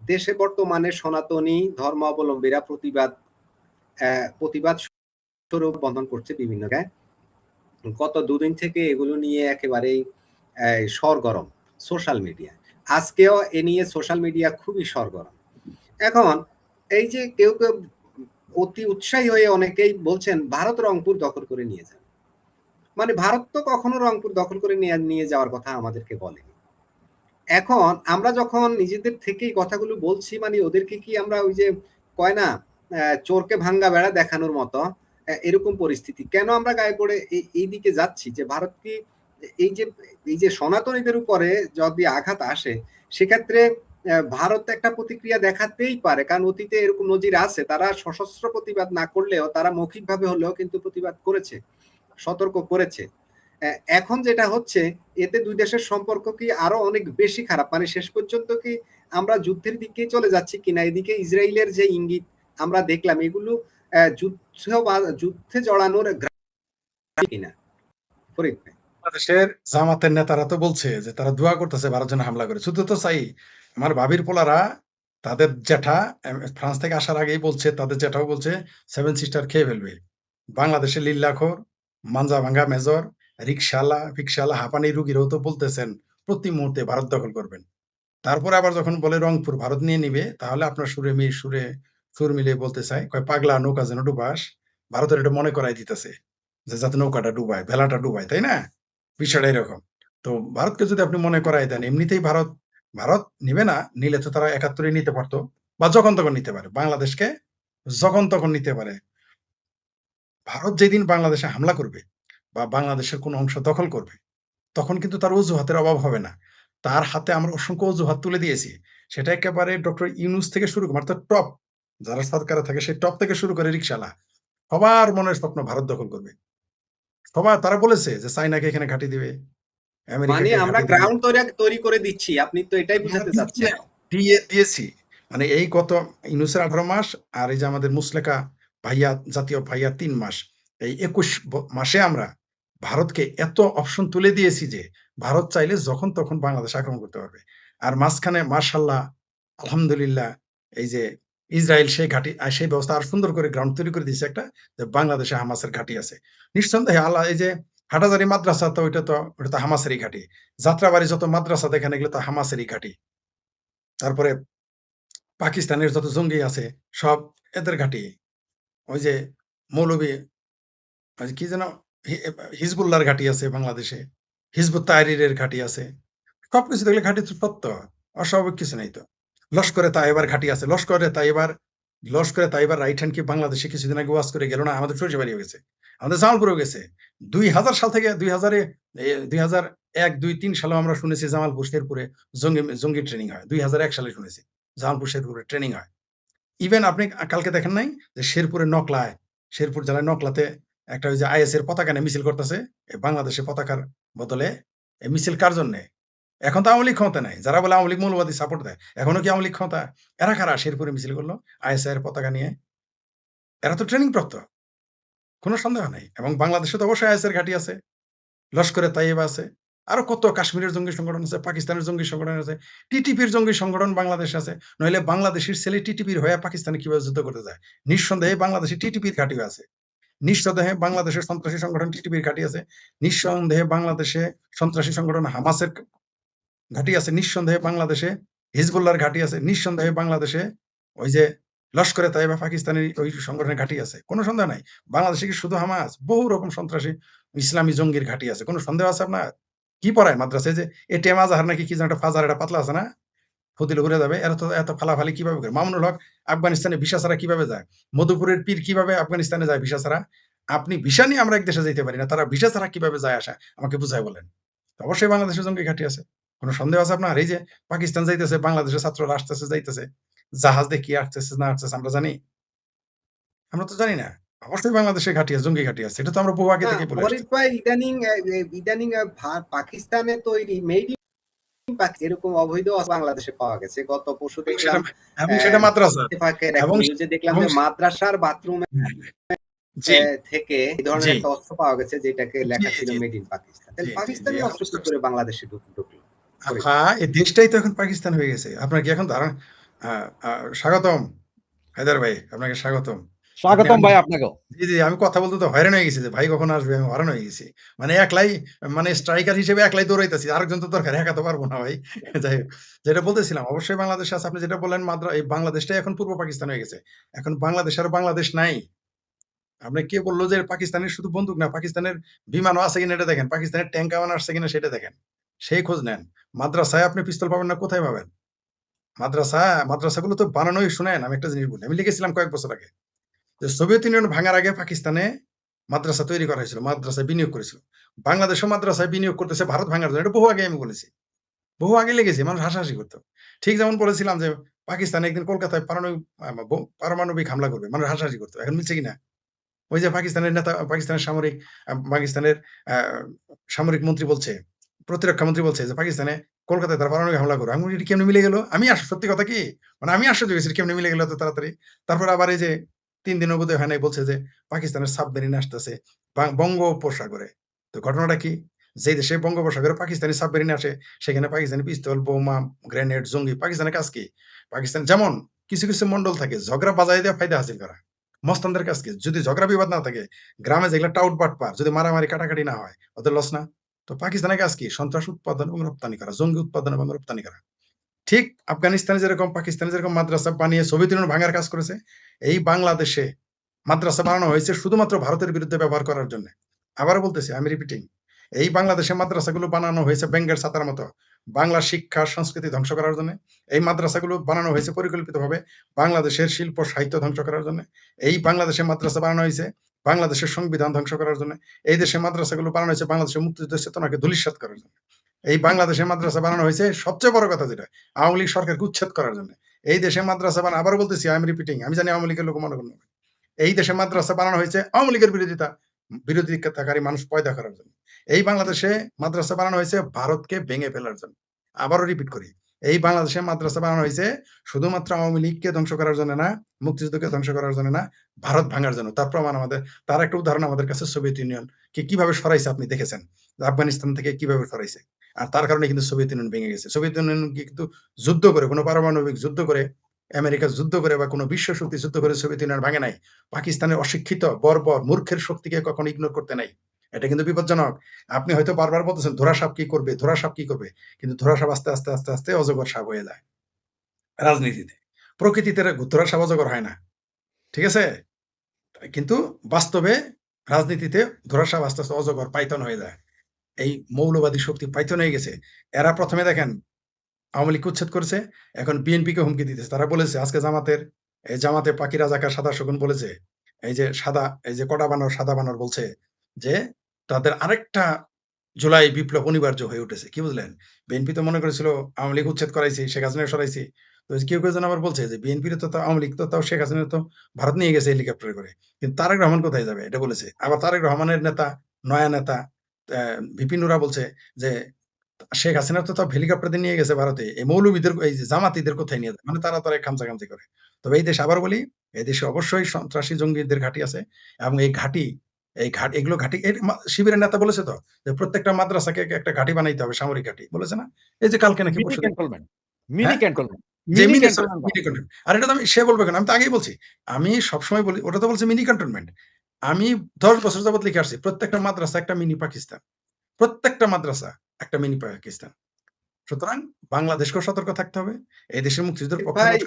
Speaker 2: দেশে বর্তমানে সনাতনী ধর্মাবলম্বীরা প্রতিবাদ স্বরূপ বন্ধন করছে বিভিন্ন জায়গায়। গত দুদিন থেকে এগুলো নিয়ে একেবারেই সরগরম সোশ্যাল মিডিয়া। আজকেও এ নিয়ে সোশ্যাল মিডিয়া খুবই সরগরম। এখন এই যে কেউ কেউ অতি উৎসাহী হয়ে অনেকেই বলছেন ভারত রংপুর দখল করে নিয়ে যাবে। মানে ভারত তো কখনো রংপুর দখল করে নিয়ে যাওয়ার কথা আমাদেরকে বলেনি। এখন আমরা যখন নিজেদের থেকেই কথাগুলো বলছি, মানে ওদেরকে কি আমরা ওই যে কয় না চোরকে ভাঙ্গা বেড়া দেখানোর মতো এরকম পরিস্থিতি? কেন আমরা গায়ে পড়ে এই দিকে যাচ্ছি যে ভারত কি এই যে সনাতনীদের উপরে যদি আঘাত আসে সেক্ষেত্রে ভারত একটা প্রতিক্রিয়া দেখাতেই পারে, কারণ অতীতে এরকম নজির আছে। তারা সশস্ত্র প্রতিবাদ না করলেও তারা মৌখিকভাবে হলেও কিন্তু প্রতিবাদ করেছে, সতর্ক করেছে। এখন যেটা হচ্ছে এতে দুই দেশের সম্পর্ক কি আরো অনেক বেশি খারাপ? মানে শেষ পর্যন্ত কি আমরা যুদ্ধের দিকে চলে যাচ্ছি কিনা? এদিকে ইসরায়েলের যে ইঙ্গিত আমরা দেখলাম, এগুলো যুদ্ধে জড়ানোর কিনা? ফরিদ ভাই,
Speaker 3: বাংলাদেশের জামাতের নেতারা তো বলছে যে তারা দোয়া করতেছে ভারত যেন হামলা করে। শুধু তো চাই, আমার ভাবির পোলারা তাদের জ্যাঠা ফ্রান্স থেকে আসার আগেই বলছে, তাদের জ্যাঠাও বলছে সেভেন সিস্টার খেয়ে ফেলবে। বাংলাদেশের লিল্লাখোর, মাঞ্জা ভাঙ্গা মেজর, রিক্সাওয়ালা হাঁপানি রুগীরাও তো বলতেছেন প্রতি মুহূর্তে ভারত দখল করবেন। তারপরে আবার যখন বলে রংপুর ভারত নিয়ে নিবে, তাহলে আপনার সুর মিলিয়ে বলতে চাই, কয় পাগলা নৌকা যেন ডুবাস। ভারতের এটা মনে করাই দিতেছে যে যাতে নৌকাটা ডুবায়, ভেলাটা ডুবায়, তাই না? বিষয়টা এরকম। তো ভারতকে যদি আপনি মনে করাই দেন, এমনিতেই ভারত নিবে না, নিলে তো তারা ৭১ নিতে পারতো, বা যখন তখন নিতে পারে। বাংলাদেশকে যখন তখন নিতে পারে। ভারত যেদিন বাংলাদেশে হামলা করবে বা বাংলাদেশের কোনো অংশ দখল করবে, তখন কিন্তু তার অজুহাতের অভাব হবে না। তার হাতে আমরা অসংখ্য অজুহাত তুলে দিয়েছি। সেটা একেবারে ডক্টর ইউনূস থেকে শুরু করে অর্থাৎ টপ যারা সরকারে থাকে সেই টপ থেকে শুরু করে রিকশাওয়ালা সবার মনের স্বপ্ন ভারত দখল করবে। সবার তারা বলেছে যে চায়নাকে এখানে ঘাঁটি দিবে,
Speaker 2: মানে
Speaker 3: আমেরিকাকে
Speaker 2: আমরা
Speaker 3: ঘাঁটি দিবে।
Speaker 2: গ্রাউন্ড তৈরি করে দিচ্ছি, আপনি তো এটাই
Speaker 3: আমরা
Speaker 2: বুঝাতে
Speaker 3: দিচ্ছি
Speaker 2: চাচ্ছেন।
Speaker 3: না, দিয়েছি। মানে এই গত ইউনূসের 18 মাস আর এই যে আমাদের মুসলেকা ভাইয়া, জাতীয় ভাইয়া 3 মাস। এই 21 মাসে আমরা ভারতকে এত অপশন তুলে দিয়েছি যে ভারত চাইলে যখন তখন বাংলাদেশ আক্রমণ করতে পারবে। আর মাঝখানে মাশাআল্লাহ, আলহামদুলিল্লাহ এই যে ইসরায়েল সেই ঘাঁটি সেই ব্যবস্থা আর সুন্দর করে গ্রাউন্ড তৈরি করে দিয়েছে একটা, যে বাংলাদেশে হামাসের ঘাঁটি আছে। নিঃসন্দেহে আল্লাহ এই যে হাটাজারি মাদ্রাসা তো ওটা তো হামাসেরই ঘাঁটি। যাত্রাবাড়ি যত মাদ্রাসা দেখেন এগুলো তো হামাসেরই ঘাঁটি। তারপরে পাকিস্তানের যত জঙ্গি আছে সব এদের ঘাঁটি। ওই যে মৌলবী ওই যে কি যেন হিজবুল্লাহর ঘাঁটি আছে বাংলাদেশে। হিজবুত তাহরীরের ঘাঁটি আছে। সবকিছু দেখলে ঘাঁটি তো সত্য। অস্বাভাবিক কিছু নাই তো। লস্করে তাইবার ঘাঁটি আছে। লস্করে তাইবার রাইট হ্যান্ড কি বাংলাদেশে কিছুদিন আগে ওয়াজ করে গেল না? আমাদের সরিষাবাড়িও গেছে। আমাদের জামালপুরেও গেছে। ২০০০ সাল থেকে ২০০১, ২, ৩ সালেও আমরা শুনেছি জামালপুর শেরপুরে জঙ্গি ট্রেনিং হয়। ২০০১ সালে শুনেছি। জামালপুর শেরপুরে ট্রেনিং হয়। ইভেন আপনি কালকে দেখেন নাই যে শেরপুর জেলায় নকলাতে একটা ওই যে আইএস এর পতাকা নিয়ে মিছিল করতেছে বাংলাদেশের পতাকার বদলে। এই মিছিল কার জন্য? এখন তো আওয়ামী লীগ ক্ষমতা নাই। যারা বলে আওয়ামী লীগ মৌলবাদী সাপোর্ট দেয়, এখনো কি আওয়ামী লীগ ক্ষমতা? এরা কারা শেরপুরে মিছিল করলো আইএসআই এর পতাকা নিয়ে? এরা তো ট্রেনিং প্রাপ্ত, কোনো সন্দেহ নাই। এবং বাংলাদেশে তো অবশ্যই আইএস এর ঘাঁটি আছে, লস্করে তাইয়েবা আছে, আরো কত কাশ্মীরের জঙ্গি সংগঠন আছে, পাকিস্তানের জঙ্গি সংগঠন আছে, টিটিপির জঙ্গি সংগঠন বাংলাদেশে আছে। নইলে বাংলাদেশের ছেলে টিটিপির হয়ে পাকিস্তানে কিভাবে যুদ্ধ করতে যায়? নিঃসন্দেহে বাংলাদেশে টিটিপির ঘাঁটিও আছে। নিঃসন্দেহে বাংলাদেশের সন্ত্রাসী সংগঠন টিটিপির ঘাঁটি আছে। নিঃসন্দেহে বাংলাদেশে সন্ত্রাসী সংগঠন হামাসের ঘাঁটি আছে। নিঃসন্দেহে বাংলাদেশে হিজবুল্লাহর ঘাঁটি আছে। নিঃসন্দেহে বাংলাদেশে ওই যে লস্করে তাইবা পাকিস্তানের ওই সংগঠনের ঘাঁটি আছে। কোনো সন্দেহ নাই। বাংলাদেশে কি শুধু হামাস? বহু রকম সন্ত্রাসী ইসলামী জঙ্গির ঘাঁটি আছে। কোনো সন্দেহ আছে আপনার? কি পড়ায় মাদ্রাসায় যে এটিএম আজহার নাকি কি যেন একটা ফাজার একটা পাতলা আছে না? ফদিলে উড়ে যাবে। এরা তো এত ফালাফালি কিভাবে করে? মামুনুল হক আফগানিস্তানে ভিসা ছাড়া কিভাবে যায়? মধুপুরের পীর কিভাবে আফগানিস্তানে যায় ভিসা ছাড়া? আপনি ভিসা নিয়ে আমরা এক দেশে যাইতে পারি না। তারা ভিসা ছাড়া কিভাবে যায় আসা? আমাকে বুঝায় বলেন। অবশ্যই বাংলাদেশে জঙ্গি ঘাঁটি আছে। কোন সন্দেহ আছে আপনার? এই যে পাকিস্তান যাইতেছে, বাংলাদেশের ছাত্ররা আসতেছে যাইতেছে। জাহাজ দিয়ে কি আসতেছে না আসতেছে আমরা জানি? আমরা তো জানি না। অবশ্যই বাংলাদেশে ঘাঁটি আছে, জঙ্গি ঘাঁটি আছে। এটা তো আমরা বহু আগে
Speaker 2: না,
Speaker 3: থেকেই বলে আসছি।
Speaker 2: ফরিদ ভাই, ইদানিং পাকিস্তানে তৈরি মেড ইন এরকম অবৈধ অস্ত্র বাংলাদেশে পাওয়া গেছে। গত পরশু দেখলাম
Speaker 3: এবং সেটা মাদ্রাসা
Speaker 2: ইত্তেফাকের এক
Speaker 3: এবং
Speaker 2: নিউজে দেখলাম
Speaker 3: এবং
Speaker 2: যে মাদ্রাসার বাথরুমে
Speaker 3: জি,
Speaker 2: থেকে এই ধরনের
Speaker 3: জি,
Speaker 2: একটা অস্ত্র পাওয়া গেছে যেটাকে
Speaker 3: জি,
Speaker 2: লেখা ছিল
Speaker 3: জি,
Speaker 2: মেড ইন পাকিস্তান। তাহলে
Speaker 3: জি, জি, জি,
Speaker 2: পাকিস্তানি অস্ত্র কি করে বাংলাদেশে ঢুকলো? ফরিদ ভাই।
Speaker 3: এই দেশটাই তো এখন পাকিস্তান হয়ে গেছে। আপনার কি এখন ধারণা? আ আ স্বাগতম হায়দার ভাই, আপনাকে স্বাগতম। আপনি
Speaker 4: স্বাগতম
Speaker 3: আমি
Speaker 4: ভাই আপনাকেও।
Speaker 3: জি, জি, আমি কথা বলতে তো হয়রান হয়ে গেছি যে ভাই কখন আসবে? আমি হয়রান হয়ে গেছি। মানে একলাই মানে স্ট্রাইকার হিসেবে একলাই দৌড়াইতেছি। আরেকজন তো দরকার, একা তো পারব না ভাই। যাই হোক, যেটা বলতেছিলাম অবশ্যই বাংলাদেশে আছে। আপনি যেটা বললেন এই বাংলাদেশটাই এখন পূর্ব পাকিস্তান হয়ে গেছে। এখন বাংলাদেশ আর বাংলাদেশ নাই। আপনি কে বলল যে পাকিস্তানের শুধু বন্দুক না, পাকিস্তানের বিমানও আছে কিনা এটা দেখেন। পাকিস্তানের ট্যাংক কামান আসছে কিনা সেটা দেখেন। সেই খোঁজ নেন। মাদ্রাসায় আপনি পিস্তল পাবেন না, কোথায় পাবেন? মাদ্রাসাগুলো তো বানানোই শুনেন আমি একটা জিনিস বলি। আমি লিখেছিলাম কয়েক বছর আগে। যে সোভিয়েত ইউনিয়ন ভাঙার আগে পাকিস্তানে মাদ্রাসা তৈরি করা হয়েছিল। মাদ্রাসায় বিনিয়োগ করেছিল। বাংলাদেশও মাদ্রাসায় বিনিয়োগ করতেছে ভারত ভাঙার জন্য। এটা বহু আগে আমি বলেছি। বহু আগে লেগেছে। মানুষ হাসাহাসি করত। ঠিক যেমন বলেছিলাম যে পাকিস্তান একদিন কলকাতায় পারমাণবিক হামলা করবে। মানুষ হাসাহাসি করত। এখন মিলছে কিনা? ওই যে পাকিস্তানের আ সামরিক মন্ত্রী বলছে, প্রতিরক্ষা মন্ত্রী বলছে যে পাকিস্তানে কলকাতায় তারা পারমাণবিক হামলা করবে। আমি বলি এটা কেমনে মিলে গেল? সত্যি কথা কি? মানে আমি আশ্চর্য হয়েছি কেমনে মিলে গেল এত তাড়াতাড়ি। তারপর আবার এই যে ৩ দিনও বোধহয় হয় নাই বলছে যে পাকিস্তানের সাবমেরিন আসতেছে বঙ্গোপসাগরে। তো ঘটনাটা কি? যেই দেশে বঙ্গোপসাগরে পাকিস্তানি সাবমেরিন আসে সেখানে পাকিস্তানি পিস্তল, বোমা, গ্রেনেড, জঙ্গি। পাকিস্তানের কাজ কি? পাকিস্তান যেমন কিছু মন্ডল থাকে ঝগড়া বাজায় দিয়ে ফায়দা হাসিল করা। মস্তানদের কাজ কি? যদি ঝগড়া বিবাদ না থাকে, গ্রামে যেগুলা টাউট বাটপার, যদি মারামারি কাটাকাটি না হয়, ওদের লস না? তো পাকিস্তানের কাজ কি? সন্ত্রাস উৎপাদন এবং রপ্তানি করা, জঙ্গি উৎপাদন এবং রপ্তানি করা। ঠিক আফগানিস্তানে যেরকম পাকিস্তানে যেরকম মাদ্রাসা বানিয়ে সোভিয়েত ইউনিয়ন ভাঙার কাজ করেছে, এই বাংলাদেশে মাদ্রাসা বানানো হয়েছে শুধুমাত্র ভারতের বিরুদ্ধে ব্যবহার করার জন্য। আবারও বলতেছি, আমি রিপিটিং। এই বাংলাদেশে মাদ্রাসাগুলো বানানো হয়েছে ব্যাঙের ছাতার মতো। বাংলা শিক্ষা সংস্কৃতি ধ্বংস করার জন্য। এই মাদ্রাসাগুলো বানানো হয়েছে পরিকল্পিতভাবে বাংলাদেশের শিল্প সাহিত্য ধ্বংস করার জন্য। এই বাংলাদেশে মাদ্রাসা বানানো হয়েছে বাংলাদেশের সংবিধান ধ্বংস করার জন্য। এই দেশে মাদ্রাসাগুলো বানানো হয়েছে বাংলাদেশের মুক্তিযুদ্ধের চেতনাকে ধূলিসাৎ করার জন্য। এই বাংলাদেশে মাদ্রাসা বানানো হয়েছে সবচেয়ে বড় কথা যেটা, আওয়ামী লীগ সরকারকে উচ্ছেদ করার জন্য। এই দেশে মাদ্রাসা বানানো, আবার বলতেছি, আই এম রিপিটিং, আমি জানি আওয়ামী লীগের লোক মনে করুন, এই দেশে মাদ্রাসা বানানো হয়েছে আওয়ামী লীগের বিরোধিতাকারী মানুষ পয়দা করার জন্য। এই বাংলাদেশে মাদ্রাসা বানানো হয়েছে ভারতকে ভেঙে ফেলার জন্য। আবারও রিপিট করি, এই বাংলাদেশে মাদ্রাসা বানানো হয়েছে শুধুমাত্র আওয়ামী লীগকে ধ্বংস করার জন্য না, মুক্তিযুদ্ধকে ধ্বংস করার জন্য না, ভারত ভাঙার জন্য। তার প্রমাণ আমাদের, তার একটা উদাহরণ আমাদের কাছে সোভিয়েত ইউনিয়ন কে কিভাবে সরাইছে আপনি দেখেছেন, আফগানিস্তান থেকে কিভাবে সরাইছে। আর তার কারণে কিন্তু সোভিয়েত ইউনিয়ন ভেঙে গেছে। সোভিয়েত ইউনিয়ন কিন্তু যুদ্ধ করে, কোনো পারমাণবিক যুদ্ধ করে, আমেরিকা যুদ্ধ করে বা কোনো বিশ্ব শক্তি যুদ্ধ করে সোভিয়েত ইউনিয়ন ভাঙে নাই। পাকিস্তানের অশিক্ষিত বর্বর মূর্খের শক্তিকে কখনো ইগনোর করতে নাই। এটা কিন্তু বিপজ্জনক। আপনি হয়তো বারবার বলতেছেন ধোরা সাপ কি করবে, ধোরা সাপ কি করবে, কিন্তু ধোরা সাপ আস্তে আস্তে আস্তে আস্তে অজগর সাপ হয়ে যায় রাজনীতিতে। প্রকৃতিতে ধোরা সাপ অজগর হয় না, ঠিক আছে? কিন্তু বাস্তবে রাজনীতিতে ধোরা সাপ আস্তে আস্তে অজগর পাইথন হয়ে যায়। এই মৌলবাদী শক্তি পাইথন হয়ে গেছে। এরা প্রথমে দেখেন আওয়ামী লীগ উচ্ছেদ করেছে, এখন বিএনপিকে হুমকি দিতেছে। তারা বলেছে আজকে জামাতে পাখি রাজাকার সাদা শকুন বলেছে, এই যে কড়া বানর সাদা বানর বলছে যে তাদের আরেকটা জুলাই বিপ্লব অনিবার্য হয়ে উঠেছে। কি বুঝলেন? বিএনপি তো মনে করেছিল আওয়ামী লীগ উচ্ছেদ করাইছি, শেখ হাসিনা সরাইছি। তো কেউ কেউ যেন আবার বলছে যে বিএনপির তো আওয়ামী লীগ তো তাও শেখ হাসিনা তো ভারত নিয়ে গেছে হেলিকপ্টারে করে, কিন্তু তারেক রহমান কোথায় যাবে এটা বলেছে। আবার তারেক রহমানের নেতা, নয়া নেতা ভিপি নুরা বলছে যে শেখ হাসিনা তো হেলিকপ্টার দিয়ে নিয়ে গেছে ভারতে, এই মৌলবীদের এই যে জামাতিদের কোথায় নিয়ে যায়, মানে তারা খামচাখামচি করে। তবে এই দেশে আবার বলি, এই দেশে অবশ্যই সন্ত্রাসী জঙ্গিদের ঘাঁটি আছে, এবং এগুলো ঘাঁটি শিবিরের নেতা বলেছে তো যে প্রত্যেকটা মাদ্রাসাকে একটা ঘাঁটি বানাইতে হবে, সামরিক ঘাঁটি বলেছে না? এই যে কালকে নাকি
Speaker 4: মিনি ক্যান্টনমেন্ট, মিনি
Speaker 3: হ্যাঁ?
Speaker 4: ক্যান্টনমেন্ট,
Speaker 3: যে
Speaker 4: মিনি
Speaker 3: মিনি
Speaker 4: ক্যান্টনমেন্ট।
Speaker 3: ক্যান্টনমেন্ট। আর এটা তো সে বলবে কেন, আমি তো আগেই বলছি, আমি সবসময় বলি ওটা তো বলছে মিনি ক্যান্টনমেন্ট। আমি 10 বছর যাবত লিখে আসছি প্রত্যেকটা মাদ্রাসা একটা মিনি পাকিস্তান, প্রত্যেকটা মাদ্রাসা একটা মিনি পাকিস্তান। সুতরাং বাংলাদেশকেও সতর্ক থাকতে হবে। এই দেশের মুক্তিযুদ্ধের পক্ষে
Speaker 2: ভাই,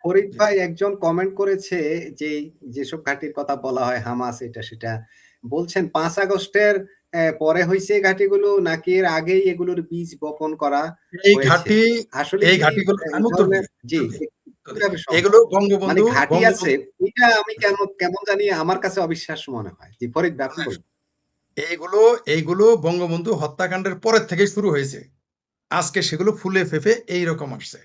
Speaker 2: ফরিদ ভাই একজন কমেন্ট করেছে যে যেসব ঘাঁটির কথা বলা হয় হামাস এটা সেটা, বলছেন 5 আগস্টের পরে হয়েছে ঘাঁটিগুলো নাকি এর আগেই এগুলোর বীজ বপন করা
Speaker 3: এই
Speaker 2: হয়েছে?
Speaker 3: ঘাঁটি,
Speaker 2: আসলে
Speaker 3: এই
Speaker 2: কি
Speaker 3: ঘাঁটিগুলো আমি উত্তর দিই,
Speaker 2: জি, কিভাবে সম্ভব?
Speaker 3: এগুলো
Speaker 2: মানে
Speaker 3: বঙ্গবন্ধু
Speaker 2: ঘাঁটি আছে এটা আমি কেমন জানি আমার কাছে অবিশ্বাস্য মনে হয়। জি ফরিদ ভাই আপনি বলুন।
Speaker 3: এইগুলো বঙ্গবন্ধু হত্যাকাণ্ডের পরের থেকে শুরু হয়েছে। আজকে সেগুলো ফুলে ফেঁপে এইরকম আসছে।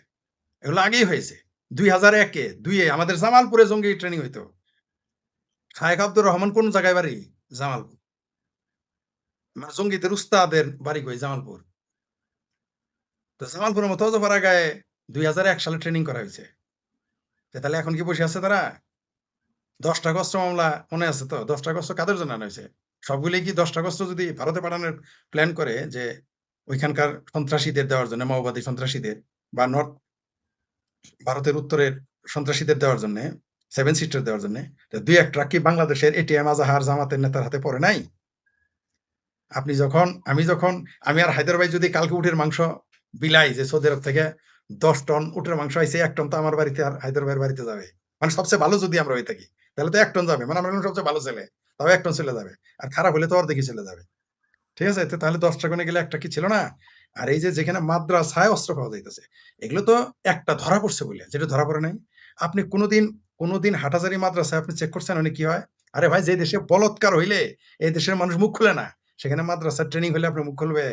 Speaker 3: এগুলো আগেই হয়েছে। 2001-এ 2-এ আমাদের জামালপুরে জঙ্গি ট্রেনিং হইতো। শায়েখ আব্দুর রহমান কোন জায়গায় বাড়ি? জামালপুর। মানে জঙ্গিদের উস্তাদের বাড়ি কই? জামালপুর। তো জামালপুরের মতো অজপাড়া গায়ে 2001 সালে ট্রেনিং করা হয়েছে। তাহলে এখন কি বসে আছে তারা? 10টা অস্ত্র মামলা মনে আছে তো? 10টা অস্ত্র কাদের জন্য আনা হয়েছে? সবগুলোই কি 10টা অস্ত্র যদি ভারতে পাঠানোর প্ল্যান করে যে ওইখানকার সন্ত্রাসীদের দেওয়ার জন্য, মাওবাদী সন্ত্রাসীদের, বা ভারতের উত্তরের সন্ত্রাসীদের দেওয়ার জন্য, 7 সিস্টার দেওয়ার জন্য, 2-1 ট্রাক কি বাংলাদেশের এটিএম আজাহার জামাতের নেতার হাতে পড়ে নাই? আমি আর হায়দার ভাই যদি কালকে উটের মাংস বিলাই যে সৌদি আরব থেকে 10 টন উটের মাংস আইছে, 1 টন তো আমার বাড়িতে আর হায়দার ভাইয়ের বাড়িতে যাবে। মানে সবচেয়ে ভালো যদি আমরা হয়ে থাকি তাহলে তো 1 টন যাবে, মানে আমরা সবচেয়ে ভালো ছেলে, তাও 1 টন চলে যাবে। আর খারাপ হলে তো অর্ধেকই চলে যাবে। ঠিক আছে? তাহলে 10টা গুণে গেলে একটা কি ছিল না? আর এই যে যেখানে মাদ্রাসায় অস্ত্র পাওয়া যাইতেছে, এগুলো তো একটা ধরা পড়ছে বলে, যেটা ধরা পড়ে নাই। আপনি কোনোদিন হাটাজারি মাদ্রাসায় আপনি চেক করছেন মানে কি হয়? আরে ভাই, যে দেশে বলৎকার হইলে এই দেশের মানুষ মুখ খুলে না, সেখানে মাদ্রাসার ট্রেনিং হলে আপনি মুখ খুলবে।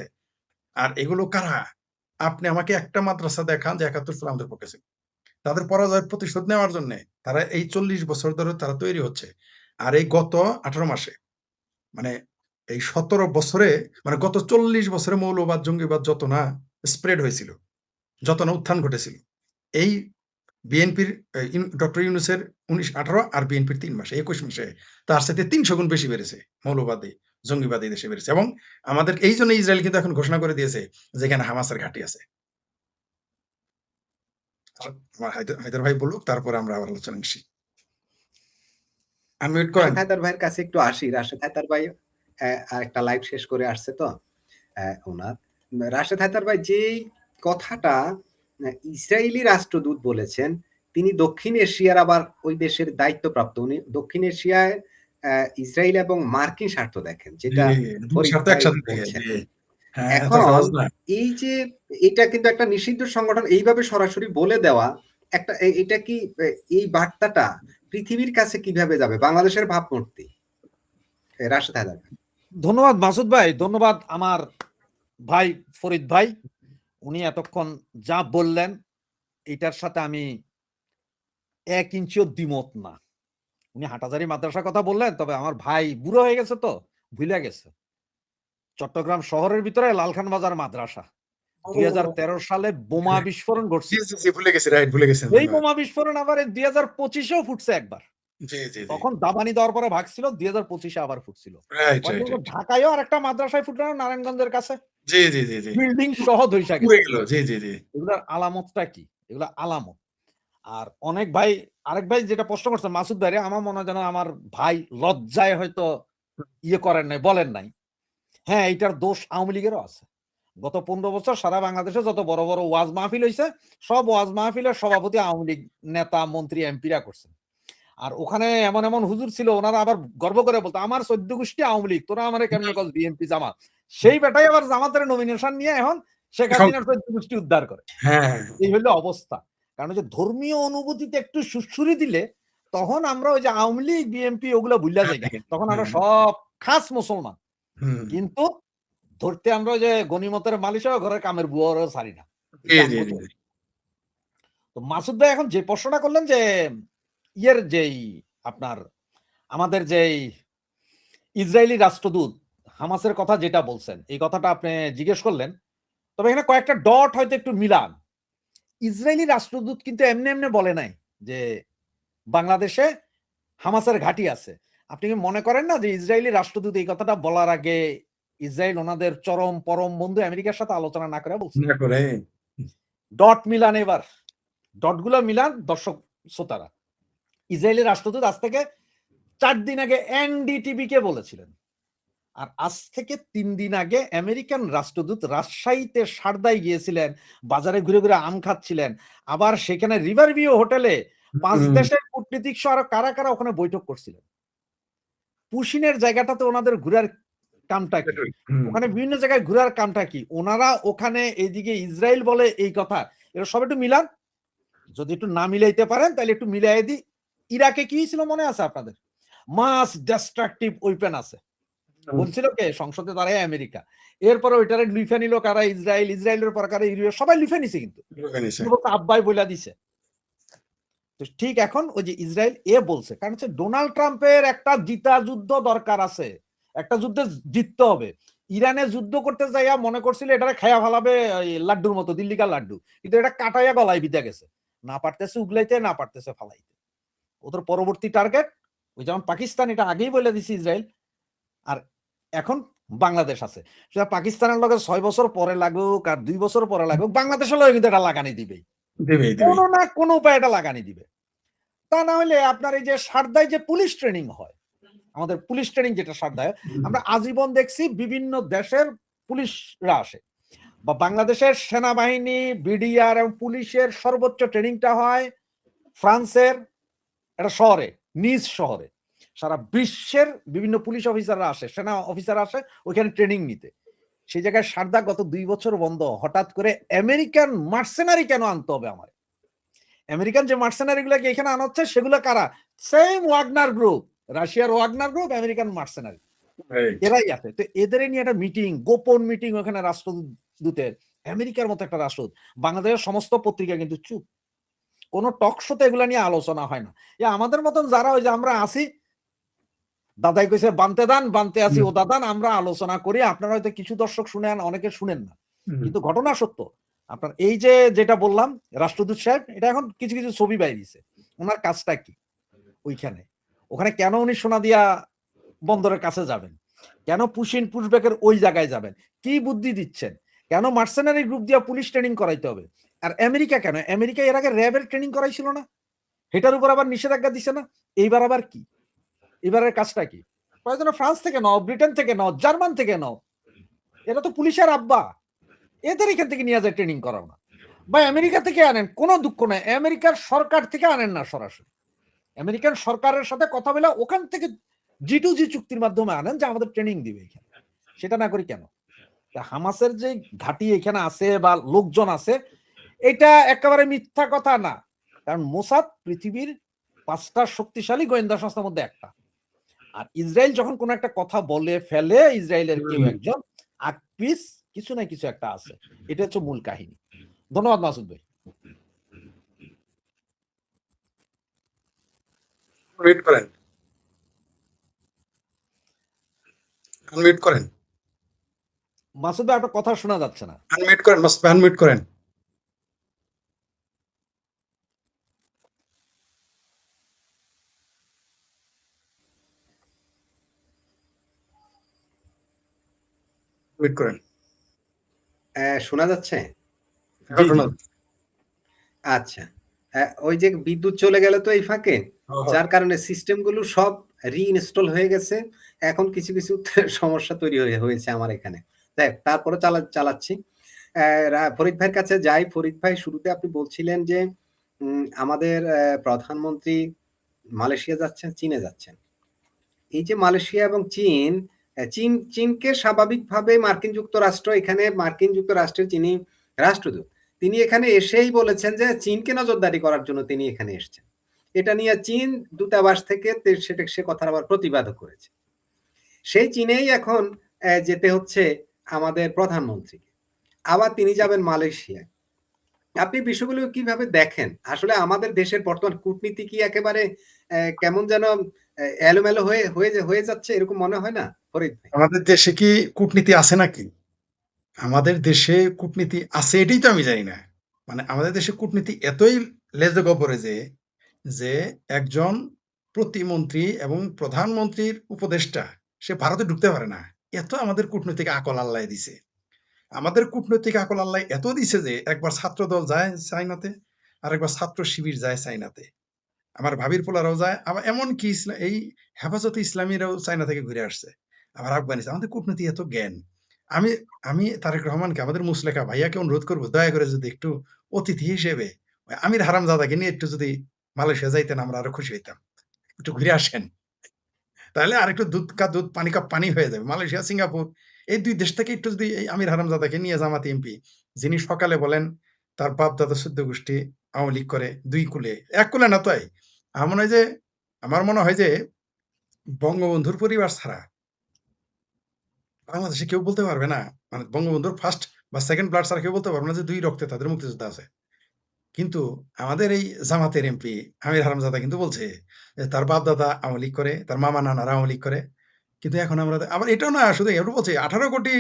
Speaker 3: আর এগুলো কারা? আপনি আমাকে একটা মাদ্রাসা দেখান যে ৭১ সালে আমাদের পক্ষে ছিল। তাদের পরাজয়ের প্রতিশোধ নেওয়ার জন্য তারা এই 40 বছর ধরে তারা তৈরি হচ্ছে। আর এই গত 18 মাসে, মানে এই 17 বছরে, মানে গত 40 বছরে মৌলবাদ জঙ্গিবাদ যত না স্প্রেড হয়েছিল, যত না উত্থান ঘটেছিল, এই বিএনপির ডক্টর ইউনূসের 19-18 আর বিএনপির 3 মাসে 21 মাসে তার সাথে 300 গুণ বেশি বেড়েছে মৌলবাদী জঙ্গিবাদী দেশে বেড়েছে। এবং আমাদের এই জন্য ইসরায়েল কিন্তু এখন ঘোষণা করে দিয়েছে যেখানে হামাসের ঘাঁটি আছে। আমার হায়দার ভাই বলুক, তারপরে আমরা আবার আলোচনা আসি। আনমিউট করেন।
Speaker 2: রাশেদ হায়দার ভাইয়ের কাছে একটু আসি। রাশেদ হায়দার ভাই আরেকটা লাইভ শেষ করে আসছে তো ওনার। রাশেদ হায়দার ভাই যেই কথাটা ইসরায়েলি রাষ্ট্রদূত বলেছেন, তিনি দক্ষিণ এশিয়ার আবার ওই দেশের দায়িত্বপ্রাপ্ত। উনি দক্ষিণ এশিয়ায় ইসরায়েল এবং মার্কিন স্বার্থ দেখেন, যেটা এখন এই যে এটা কিন্তু একটা নিষিদ্ধ সংগঠন এইভাবে সরাসরি বলে দেওয়া একটা, এটা কি এই বার্তাটা পৃথিবীর কাছে কিভাবে যাবে? বাংলাদেশের ভাবমূর্তি রাশেদ হায়দার ভাই।
Speaker 4: ধন্যবাদ মাসুদ ভাই, ধন্যবাদ আমার ভাই ফরিদ ভাই। উনি এতক্ষণ যা বললেন এটার সাথে আমি 1 ইঞ্চিও দ্বিমত না। উনি হাটাজারি মাদ্রাসার কথা বললেন, তবে আমার ভাই বুড়ো হয়ে গেছে তো ভুলে গেছে। চট্টগ্রাম শহরের ভিতরে লালখান বাজার মাদ্রাসা 2013 সালে বোমা বিস্ফোরণ
Speaker 3: জি
Speaker 4: ঘটছে।
Speaker 3: জি জি ভুলে গেছি, রাইট, ভুলে গেছেন।
Speaker 4: এই বোমা বিস্ফোরণ আবার 2025-এও ফুটছে একবার।
Speaker 3: জি জি জি
Speaker 4: তখন দাবানি দেওয়ার পরে ভাগছিল, 2025-এ আবার ফুটছিল।
Speaker 3: রাইট রাইট
Speaker 4: ঢাকায়ও আরেকটা মাদ্রাসায় ফুটলো না, নারায়ণগঞ্জের কাছে,
Speaker 3: জি জি জি জি
Speaker 4: বিল্ডিং সহ ধইসা
Speaker 3: পুড়ে
Speaker 4: গেছে।
Speaker 3: গেল। জি জি জি
Speaker 4: এগুলার আলামতটা কি? এগুলা আলামত। আর অনেক ভাই, আরেক ভাই যেটা প্রশ্ন করছে মাসুদ ভাইরে, আমার মনে হয় যেন আমার ভাই লজ্জায় হয়তো ইয়ে করেন নাই, বলেন নাই। হ্যাঁ, এইটার দোষ আওয়ামী লীগেরও আছে। গত 15 বছর সারা বাংলাদেশে যত বড় বড় ওয়াজ মাহফিল হইছে, সব ওয়াজ মাহফিলের সভাপতি আওয়ামী লীগ নেতা, মন্ত্রী, এমপিরা করছেন। আর ওখানে এমন এমন হুজুর ছিল, ওনারা আবার গর্ব করে বলতো, আমার 14 গোষ্ঠী আওয়ামী লীগ, তোরা আমারে কেমনে কস বিএনপি জামাত। সেই বেটাই আবার জামাতের নমিনেশন নিয়ে এখন শেখ হাসিনার 14 গোষ্ঠী উদ্ধার করে।
Speaker 3: হ্যাঁ
Speaker 4: এই হলো অবস্থা। কারণ যে ধর্মীয় অনুভূতিতে একটু সুরসুরি দিলে তখন আমরা ওই যে আওয়ামী লীগ, বিএনপি ওগুলো ভুলা যাই, তখন আমরা সব খাস মুসলমান। কিন্তু ধরতে আমরা ওই যে গনিমতের মালিশ ঘরের কামের বুয়ারও ছাড়ি না। তো মাসুদ ভাই এখন যে প্রশ্নটা করলেন যে ইয়ের যেই আপনার আমাদের যেই ইসরায়েলি রাষ্ট্রদূত হামাসের কথা যেটা বলছেন, এই কথাটা আপনি জিজ্ঞেস করলেন, তবে এখানে কয়েকটা ডট হয়তো একটু মিলান। ইসরায়েলি রাষ্ট্রদূত কিন্তু এমনি এমনি বলে নাই যে বাংলাদেশে হামাসের ঘাঁটি আছে। আপনি কি মনে করেন না যে ইসরায়েলি রাষ্ট্রদূত এই কথাটা বলার আগে ইসরায়েল ওনাদের চরম পরম বন্ধু আমেরিকার সাথে আলোচনা না করে বলছে? ডট মিলান, এবার ডটগুলো মিলান দর্শক শ্রোতারা। ইসরায়েলি রাষ্ট্রদূত আজ থেকে 4 দিন আগে এনডিটিভি কে বলেছিলেন, আর আজ থেকে 3 দিন আগে আমেরিকান রাষ্ট্রদূত রাজশাহীতে সারদায় গিয়েছিলেন, বাজারে ঘুরে ঘুরে আম খাচ্ছিলেন। আবার সেখানে রিভার ভিউ হোটেলে 5 দেশের কূটনীতিক সহ আরো কারা কারা ওখানে বৈঠক করছিলেন। পুশিনের জায়গাটাতে ওনাদের ঘুরার কামটা কি? ওখানে বিভিন্ন জায়গায় ঘুরার কামটা কি? ওনারা ওখানে এইদিকে ইসরায়েল বলে এই কথা, এটা সব একটু মিলান। যদি একটু না মিলাইতে পারেন তাহলে একটু মিলাই দিই। ইরাকে কি ছিল মনে আছে আপনাদের? মাস ডিস্ট্রাকটিভ ওয়েপন আছে বলছিল কে? সংসদে দাঁড়ায় আমেরিকা। এরপরে ওইটারে লিফে নিল কারা? ইসরায়েল। ইসরায়েলের পর কারা? ইউরোপ। সবাই লিফে নিছে, কিন্তু আব্বাই বইলা দিছে। তো ঠিক এখন ওই যে ইসরায়েল বলছে, কারণ হচ্ছে ডোনাল্ড ট্রাম্পের একটা জিতা যুদ্ধ দরকার আছে, একটা যুদ্ধে জিততে হবে। ইরানে যুদ্ধ করতে যাইয়া মনে করছিল এটারে খায়া ফেলাবে লাড্ডুর মতো, দিল্লিকার লাড্ডু, কিন্তু এটা কাটাইয়া গলায় বিতে গেছে। না পারতেছে উগলাইতে, না পারতেছে ফালাইতে। ওদের পরবর্তী টার্গেট ওই যেমন পাকিস্তান, এটা আগেই বলে দিছি ইসরায়েল, আর এখন বাংলাদেশ আছে। সেটা পাকিস্তানের লগে 6 বছর পরে লাগুক আর 2 বছর পরে লাগুক, বাংলাদেশের লগে কিন্তু এটা লাগানি দিবেই, কোনো না কোনো উপায় এটা লাগানি দিবে। তা না হলে আপনার এই যে সারদায় যে পুলিশ ট্রেনিং হয়, আমাদের পুলিশ ট্রেনিং যেটা সারদায়, আমরা আজীবন দেখছি বিভিন্ন দেশের পুলিশরা আসে, বা বাংলাদেশের সেনাবাহিনী, বিডিআর এবং পুলিশের সর্বোচ্চ ট্রেনিংটা হয় ফ্রান্সের একটা শহরে, নিজ শহরে। সারা বিশ্বের বিভিন্ন পুলিশ অফিসাররা আসে, সেনা অফিসার আসে ওইখানে ট্রেনিং নিতে। সেই জায়গায় সারদা গত 2 বছর বন্ধ। হঠাৎ করে আমেরিকান মার্সেনারি কেন আনতে হবে আমার? আমেরিকান যে মার্সেনারি গুলাকে এখানে আনা হচ্ছে সেগুলো কারা? সেম ওয়াগনার গ্রুপ, রাশিয়ার ওয়াগনার গ্রুপ, আমেরিকান মার্সেনারি, এরাই আছে। তো এদের নিয়ে একটা মিটিং, গোপন মিটিং ওখানে রাষ্ট্রদূতের, আমেরিকার মতো একটা রাষ্ট্রদূত। বাংলাদেশের সমস্ত পত্রিকা কিন্তু চুপ, কোন টক শোতে এগুলা নিয়ে আলোচনা হয় না। আমাদের মতন যারা ওই যে আমরা আসি, দাদাই কইছে বানতে দান, বানতে আসি ও দাদান, আমরা আলোচনা করি। আপনারা হয়তো কিছু দর্শক শুনেন, অনেকে শুনেন না, কিন্তু ঘটনা সত্য। আপনার এই যে যেটা বললাম রাষ্ট্রদূত সাহেব, এটা এখন কিছু কিছু ছবি বাইরেছে। ওনার কাজটা কি ওইখানে? ওখানে কেন উনি সোনাদিয়া বন্দরের কাছে যাবেন? কেন পুশিন পুশব্যাকের ওই জায়গায় যাবেন? কি বুদ্ধি দিচ্ছেন? কেন মার্সেনারি গ্রুপ দিয়ে পুলিশ ট্রেনিং করাইতে হবে? আর আমেরিকা কেন? আমেরিকা এর আগে র্যাবের ট্রেনিং করাইছিল না? এটার উপর আবার নিষেধাজ্ঞা দিছে না? এইবার আবার কি? এবারের কাজটা কি? প্রয়োজনে ফ্রান্স থেকে নাও, ব্রিটেন থেকে নাও, জার্মান থেকে নাও, এটা তো পুলিশের আব্বা, এদের এখান থেকে নিয়ে যায় ট্রেনিং করাও না। বা আমেরিকা থেকে আনেন, কোনো দুঃখ নাই, আমেরিকার সরকার থেকে আনেন না সরাসরি, আমেরিকান সরকারের সাথে কথা বলে ওখান থেকে G2G চুক্তির মাধ্যমে আনেন যে আমাদের ট্রেনিং দিবে এখানে। সেটা না করি কেন? হামাসের যে ঘাঁটি এখানে আছে বা লোকজন আছে, এটা একেবারে মিথ্যা কথা না। কারণ মোসাদ পৃথিবীর 5টা শক্তিশালী গোয়েন্দা সংস্থার মধ্যে একটা। আর ইসরায়েল যখন কোনো একটা কথা বলে ফেলে, ইসরায়েলের কেউ একজন আকপিস কিছু না কিছু একটা আছে। এটা হচ্ছে মূল কাহিনী। ধন্যবাদ মাসুদ ভাই।
Speaker 3: মিউট করেন, আনমিউট করেন,
Speaker 4: মাসুদ ভাই আপনার কথা শোনা যাচ্ছে না।
Speaker 3: আনমিউট করেন, আনমিউট করেন। মিউট করেন।
Speaker 2: শোনা যাচ্ছে?
Speaker 3: এখন শোনা যাচ্ছে।
Speaker 2: আচ্ছা, ওই যে বিদ্যুৎ চলে গেল তো এই ফাঁকে,
Speaker 3: হ্যাঁ,
Speaker 2: যার কারণে সিস্টেম গুলো সব রিইনস্টল হয়ে গেছে। এখন কিছু কিছু সমস্যা তৈরি হয়েছে আমার এখানে। দেখ, তারপরে চালাচ্ছি। ফরিদ ভাইয়ের কাছে যাই। ফরিদ ভাই, শুরুতে আপনি বলছিলেন যে আমাদের প্রধানমন্ত্রী মালয়েশিয়া যাচ্ছেন, চীনে যাচ্ছেন। এই যে মালয়েশিয়া এবং চীনকে স্বাভাবিকভাবে মার্কিন যুক্তরাষ্ট্র, এখানে মার্কিন যুক্তরাষ্ট্রের যিনি রাষ্ট্রদূত, তিনি এখানে এসেই বলেছেন যে চীনকে নজরদারি করার জন্য তিনি এখানে এসেছেন। এটা নিয়ে চীন দূতাবাস থেকে সে কথার আবার প্রতিবাদও করেছে। সেই চীনেই এখন যেতে হচ্ছে আমাদের প্রধানমন্ত্রীকে, আবার তিনি যাবেন মালয়েশিয়ায়। আপনি বিষয়গুলো কিভাবে দেখেন? আসলে আমাদের দেশের বর্তমান কূটনীতি কি একেবারে কেমন যেন এলোমেলো হয়ে যাচ্ছে, এরকম মনে হয় না ফরিদ ভাই?
Speaker 3: আমাদের দেশে কি কূটনীতি আছে নাকি? আমাদের দেশে কূটনীতি আছে এটাই তো আমি জানি না। মানে আমাদের দেশে কূটনীতি এতই লেজে গোবরে যে একজন প্রতিমন্ত্রী এবং প্রধানমন্ত্রীর উপদেষ্টা সে ভারতে ঢুকতে পারে না। এত আমাদের কূটনৈতিক আকল আল্লাহ দিছে। আমাদের কূটনৈতিক আকল আল্লাহ এত দিছে যে একবার ছাত্রদল যায় চাইনাতে, আরেকবার ছাত্র শিবির যায় চাইনাতে। আমার ভাবির পোলারাও যায়, আবার এমনকি এই হেফাজতে ইসলামীরাও চাইনা থেকে ঘুরে আসছে, আবার আফগানিস্তান। আমাদের কূটনীতি এত জ্ঞান। আমি আমি তারেক রহমানকে, আমাদের মুসলেখা ভাইয়াকে অনুরোধ করবো, দয়া করে যদি একটু অতিথি হিসেবে ওই আমির হারামজাদাকে নিয়ে একটু যদি মালয়েশিয়া যাইতেন, আমরা আরো খুশি হইতাম। একটু ঘুরে আসেন, তাহলে আর একটু দুধ কা দুধ পানি কা পানি হয়ে যাবে। মালয়েশিয়া, সিঙ্গাপুর এই ২ দেশ থেকে একটু যদি এই আমির হারামজাদাকে নিয়ে, জামাত এমপি, যিনি সকালে বলেন তার বাপ দাদা ১৪ গোষ্ঠী আওয়ামী লীগ করে, ২ কুলে, ১ কুলে না তাই। আমার মনে হয় যে বঙ্গবন্ধুর পরিবার ছাড়া বাংলাদেশে কেউ বলতে পারবে না, মানে বঙ্গবন্ধুর ফার্স্ট বা সেকেন্ড ব্লাড ছাড়া কেউ বলতে পারবে না যে ২ রক্তে তাদের মুক্তিযোদ্ধা আছে। কিন্তু আমাদের এই জামাতের এমপি আমির হারামজাদা কিন্তু বলছে যে তার বাপ দাদা আওয়ামী লীগ করে, তার মামা নানারা আওয়ামী লীগ করে। কিন্তু এখন আমরা আবার এটাও না, শুধু এটাও বলছে ১৮ কোটি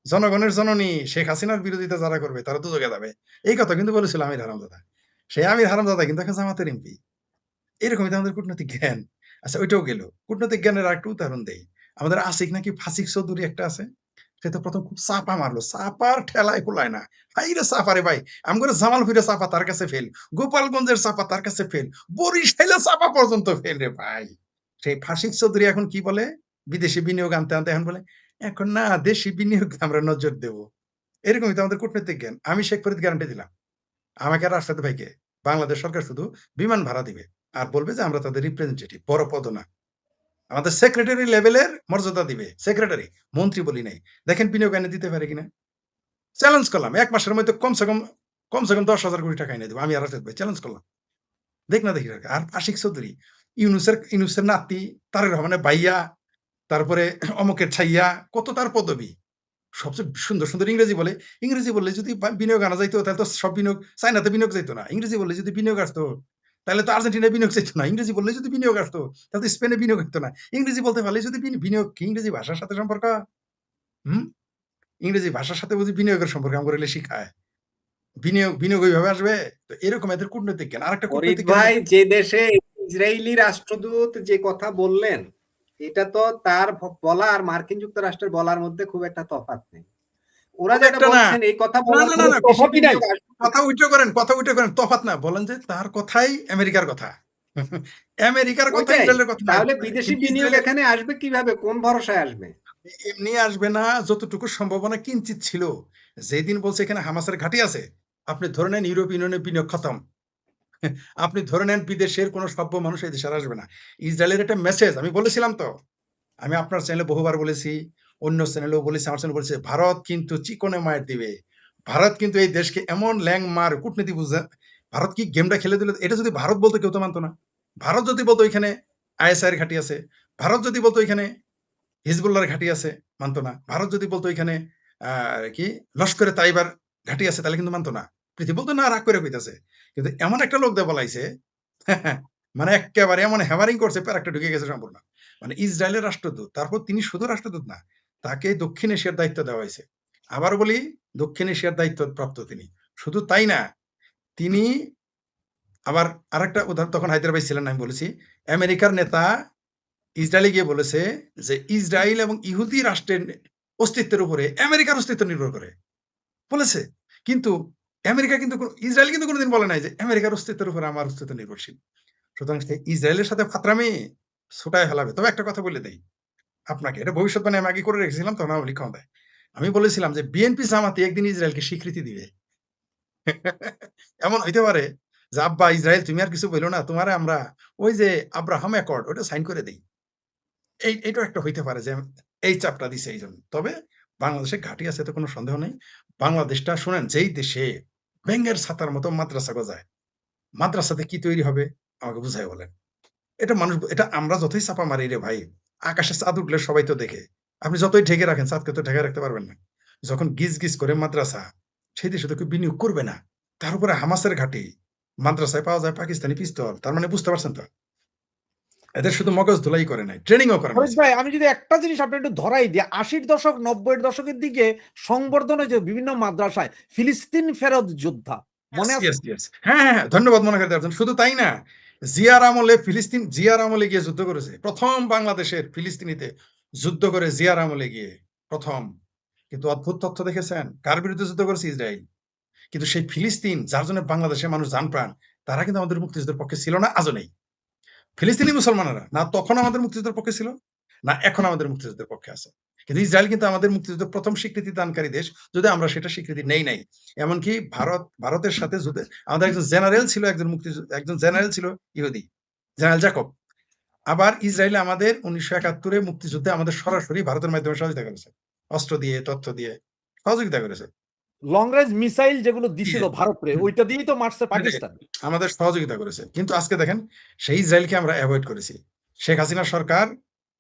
Speaker 3: জনগণের জননী শেখ হাসিনার বিরোধিতা যারা করবে তারা দুদকে যাবে। এই কথা কিন্তু বলেছিল আমির হারামজাদা। সেই আমির হারামজাদা কিন্তু এখন জামাতের এমপি। এরকমই তো আমাদের কূটনৈতিক জ্ঞান। আচ্ছা, ওইটাও গেল। কূটনৈতিক জ্ঞানের আরেকটা উদাহরণ দেই। আমাদের আশিক নাকি ফাসিক চৌধুরী একটা আছে। সে তো ১ম খুব চাপা মারলো। চাপার ঠেলায় কুলায় না। হাইরে চাপা রে ভাই! আমগরে জামালপুরের চাপা তার কাছে ফেল। গোপালগঞ্জের চাপা তার কাছে ফেল। বরিশালের চাপা পর্যন্ত ফেল রে ভাই। সেই ফাসিক চৌধুরী এখন কি বলে? বিদেশি বিনিয়োগ আনতে এখন বলে, এখন না দেশি বিনিয়োগ আমরা নজর দেব। এরকমই তো আমাদের কূটনৈতিক জ্ঞান। আমি শেখ ফরিদ গ্যারান্টি দিলাম। আমাকে আর রাশেদ ভাইকে বাংলাদেশ সরকার শুধু বিমান ভাড়া দিবে। আর বলবে যে আমরা তাদের রিপ্রেজেন্টেটিভ, বড় পদও না। আমাদের সেক্রেটারি লেভেলের মর্যাদা দিবে। সেক্রেটারি, মন্ত্রী বলি নাই। দেখেন বিনিয়োগ এনে দিতে পারে কিনা? চ্যালেঞ্জ করলাম। ১ মাসের মধ্যে কমসে কম ১০,০০০ কোটি টাকা এনে দেব। আমি আর রাশেদ ভাই চ্যালেঞ্জ করলাম। দেখ না দেখি। আর আশিক চৌধুরী, ইউনূসের নাতি, তারেক রহমানের ভাইয়া, তারপরে অমুকের ছাইয়া, কত তার পদবি। সবচেয়ে সুন্দর, সুন্দর ইংরেজি বলে। ইংরেজি বললে যদি বিনিয়োগ আনা যাইতো, তাহলে তো সব বিনিয়োগ চায়নাতে বিনিয়োগ যাইত না। ইংরেজি বললে যদি বিনিয়োগ আসতো, তাহলে তো আর্জেন্টিনায় বিনিয়োগ যাইত না। ইংরেজি বললে যদি বিনিয়োগ আসতো, তাহলে তো স্পেনে বিনিয়োগ হইতো না। ইংরেজি বলতে পারলে যদি বিনিয়োগ কি ইংরেজি ভাষার সাথে সম্পর্ক? হুম? ইংরেজি ভাষার সাথে বুঝি বিনিয়োগের সম্পর্ক আমগরে শিখায়। বিনিয়োগ ওইভাবে আসবে? তো এরকম এদের কূটনৈতিক জ্ঞান। আরেকটা
Speaker 2: ফরিদ
Speaker 3: কূটনৈতিক জ্ঞানের
Speaker 2: ভাই,
Speaker 3: মধ্যে
Speaker 2: যে দেশে ইসরায়েলি রাষ্ট্রদূত যে কথা বললেন, এটা তো তার বলা আর মার্কিন যুক্তরাষ্ট্রের বলার মধ্যে খুব একটা তফাৎ নেই। ওরা
Speaker 3: খুব
Speaker 2: যেটা
Speaker 3: একটা না।
Speaker 2: বলছেন, এই কথা
Speaker 3: না,
Speaker 2: বলার
Speaker 3: না, না,
Speaker 2: পরে
Speaker 3: না,
Speaker 2: বেশি
Speaker 4: তফাৎই নাই।
Speaker 2: বিনিয়োগ আসবে।
Speaker 3: কথা উল্টো করেন। তফাৎ না। বলেন যে তার কথাই আমেরিকার কথা। আমেরিকার কথা
Speaker 2: ওইটাই।
Speaker 3: ইসরায়েলের কথা না
Speaker 2: তাহলে
Speaker 3: হতে পারে।
Speaker 2: বিদেশি
Speaker 3: কিন্তু
Speaker 2: বিনিয়োগ
Speaker 3: ইসরায়েলের
Speaker 2: এখানে আসবে কিভাবে? কোন ভরসায় আসবে?
Speaker 3: এমনি আসবে না, যতটুকু সম্ভাবনা কিঞ্চিৎ ছিল। যেদিন বলছে এখানে হামাসের ঘাঁটি আছে, আপনি ধরে নেন ইউরোপ ইউনিয়নের বিনিয়োগ খতম। আপনি ধরে নেন বিদেশের কোন সভ্য মানুষ এই দেশে আর আসবে না। ইসরায়েলের একটা মেসেজ আমি বলেছিলাম তো। আমি আপনার চ্যানেলে বহুবার বলেছি, অন্য চ্যানেলেও বলেছি, আমার চ্যানেলে বলেছি, ভারত কিন্তু চিকনে মাইর দিবে। ভারত কিন্তু এই দেশকে এমন ল্যাং মার কূটনীতি বুঝে, ভারত কি গেমটা খেলে দিল। এটা যদি ভারত বলতো কেউ তো মানতো না। ভারত যদি বলতো এখানে আইএসআই এর ঘাঁটি আছে, ভারত যদি বলতো এখানে হিজবুল্লাহর ঘাঁটি আছে, মানতো না। ভারত যদি বলতো এখানে কি লস্করে তাইবার ঘাঁটি আছে, তাহলে কিন্তু মানতো না। পৃথিবী বলতো না, রাগ করে কইতাছে। কিন্তু এমন একটা লোক দিয়ে বলাইছে, মানে একেবারে এমন হ্যামারিং করছে, প্যারাকটা ঢুকে গেছে সম্পূর্ণ। মানে ইসরায়েলের রাষ্ট্রদূত, তারপর তিনি শুধু রাষ্ট্রদূত না, তাকে দক্ষিণ এশিয়ার দায়িত্ব দেওয়া হয়েছে। আবার বলি, দক্ষিণ এশিয়ার দায়িত্ব প্রাপ্ত তিনি। শুধু তাই না, তিনি আবার আরেকটা উদাহরণ, তখন হায়দার ভাই ছিলেন না, আমি বলেছি, আমেরিকার নেতা ইসরায়েলে গিয়ে বলেছে যে ইসরায়েল এবং ইহুদি রাষ্ট্রের অস্তিত্বের উপরে আমেরিকার অস্তিত্ব নির্ভর করে, বলেছে। কিন্তু আমেরিকা কিন্তু ইসরায়েল কিন্তু কোনোদিন বলে নাই যে আমেরিকার অস্তিত্বের উপরে আমার অস্তিত্ব নির্ভরশীল। সুতরাং সে ইসরায়েলের সাথে ফাতরামি ছুটায় ফেলাবে। তবে একটা কথা বলে দেই আপনাকে, এটা ভবিষ্যৎবাণী আমি আগে করে রেখেছিলাম, তখন আওয়ামী লীগ ক্ষমতায়। আমি বলেছিলাম যে বিএনপি জামাতি একদিন ইসরায়েলকে স্বীকৃতি দিবে। এমন হইতে পারে যে আব্বা ইসরায়েল তুমি আর কিছু বললো না, তোমারে আমরা ওই যে আব্রাহাম অ্যাকর্ড ওটা সাইন করে দেই। এইটাও একটা হইতে পারে যে এই চাপটা দিছে এই জন্য। তবে বাংলাদেশে ঘাঁটি আছে তো কোনো সন্দেহ নেই। বাংলাদেশটা শুনেন, যেই দেশে ব্যাঙের ছাতার মতো মাদ্রাসা গজায়, মাদ্রাসাতে কি তৈরি হবে আমাকে বুঝাই বলেন। এটা মানুষ, এটা আমরা যতই চাপা মারি রে ভাই, আকাশে চাঁদ উঠলে সবাই তো দেখে। আপনি যতই ঢেকে রাখেন, চাঁদকে তো ঢেকে রাখতে পারবেন না। যখন গিজ গিজ করে মাদ্রাসা, সেই দেশে তো কেউ বিনিয়োগ করবে না। তার উপরে হামাসের ঘাঁটি, মাদ্রাসায় পাওয়া যায় পাকিস্তানি পিস্তল। তার মানে বুঝতে পারছেন তো, এদের শুধু মগজ ধুলাই করে নাই, ট্রেনিংও করানো
Speaker 4: ফরিদ
Speaker 3: হয়েছে।
Speaker 4: ভাই, আমি যদি একটা জিনিস আপনি একটু ধরাই দিই, 80-র দশক 90-এর দশকের দিকে সংবর্ধনা যে বিভিন্ন মাদ্রাসায় ফিলিস্তিন ফেরত যোদ্ধা, মনে আছে?
Speaker 3: Yes, yes. হ্যাঁ, হ্যাঁ, হ্যাঁ, ধন্যবাদ মনে করে দেওয়ার জন্য। শুধু তাই না, জিয়ার আমলে ফিলিস্তিন, জিয়ার আমলে গিয়ে যুদ্ধ করেছে। প্রথম বাংলাদেশের ফিলিস্তিনিতে যুদ্ধ করে জিয়ার আমলে গিয়ে প্রথম। কিন্তু অদ্ভুত তথ্য দেখেছেন, কার বিরুদ্ধে যুদ্ধ করেছে? ইসরায়েল। কিন্তু সেই ফিলিস্তিন যার জন্য বাংলাদেশের মানুষ জান প্রাণ, তারা কিন্তু আমাদের মুক্তিযুদ্ধের পক্ষে ছিল না, আজও নেই। ফিলিস্তিনি মুসলমানেরা না তখন আমাদের মুক্তিযুদ্ধের পক্ষে ছিল, না এখন আমাদের মুক্তিযুদ্ধের পক্ষে আছে। কিন্তু ইসরায়েল কিন্তু আমাদের মুক্তিযুদ্ধের প্রথম স্বীকৃতি দানকারী দেশ, যদি আমরা সেটা স্বীকৃতি নেই নাই। এমনকি ভারতের সাথে যুদ্ধে আমাদের একজন জেনারেল ছিল, একজন জেনারেল ছিল ইহুদি, জেনারেল জাকব। আবার ইসরায়েল আমাদের 1971-এ মুক্তিযুদ্ধে আমাদের সরাসরি ভারতের মাধ্যমে সহযোগিতা করেছে, অস্ত্র দিয়ে, তথ্য দিয়ে সহযোগিতা করেছে।
Speaker 4: লং রেঞ্জ মিসাইল যেগুলো দিছিল ভারতরে, ওইটা দিয়েই তো মারছে পাকিস্তান।
Speaker 3: আমাদের সহযোগিতা করেছে। কিন্তু আজকে দেখেন, সেই ইসরায়েলকে আমরা অ্যাভয়েড করেছি। শেখ হাসিনা সরকার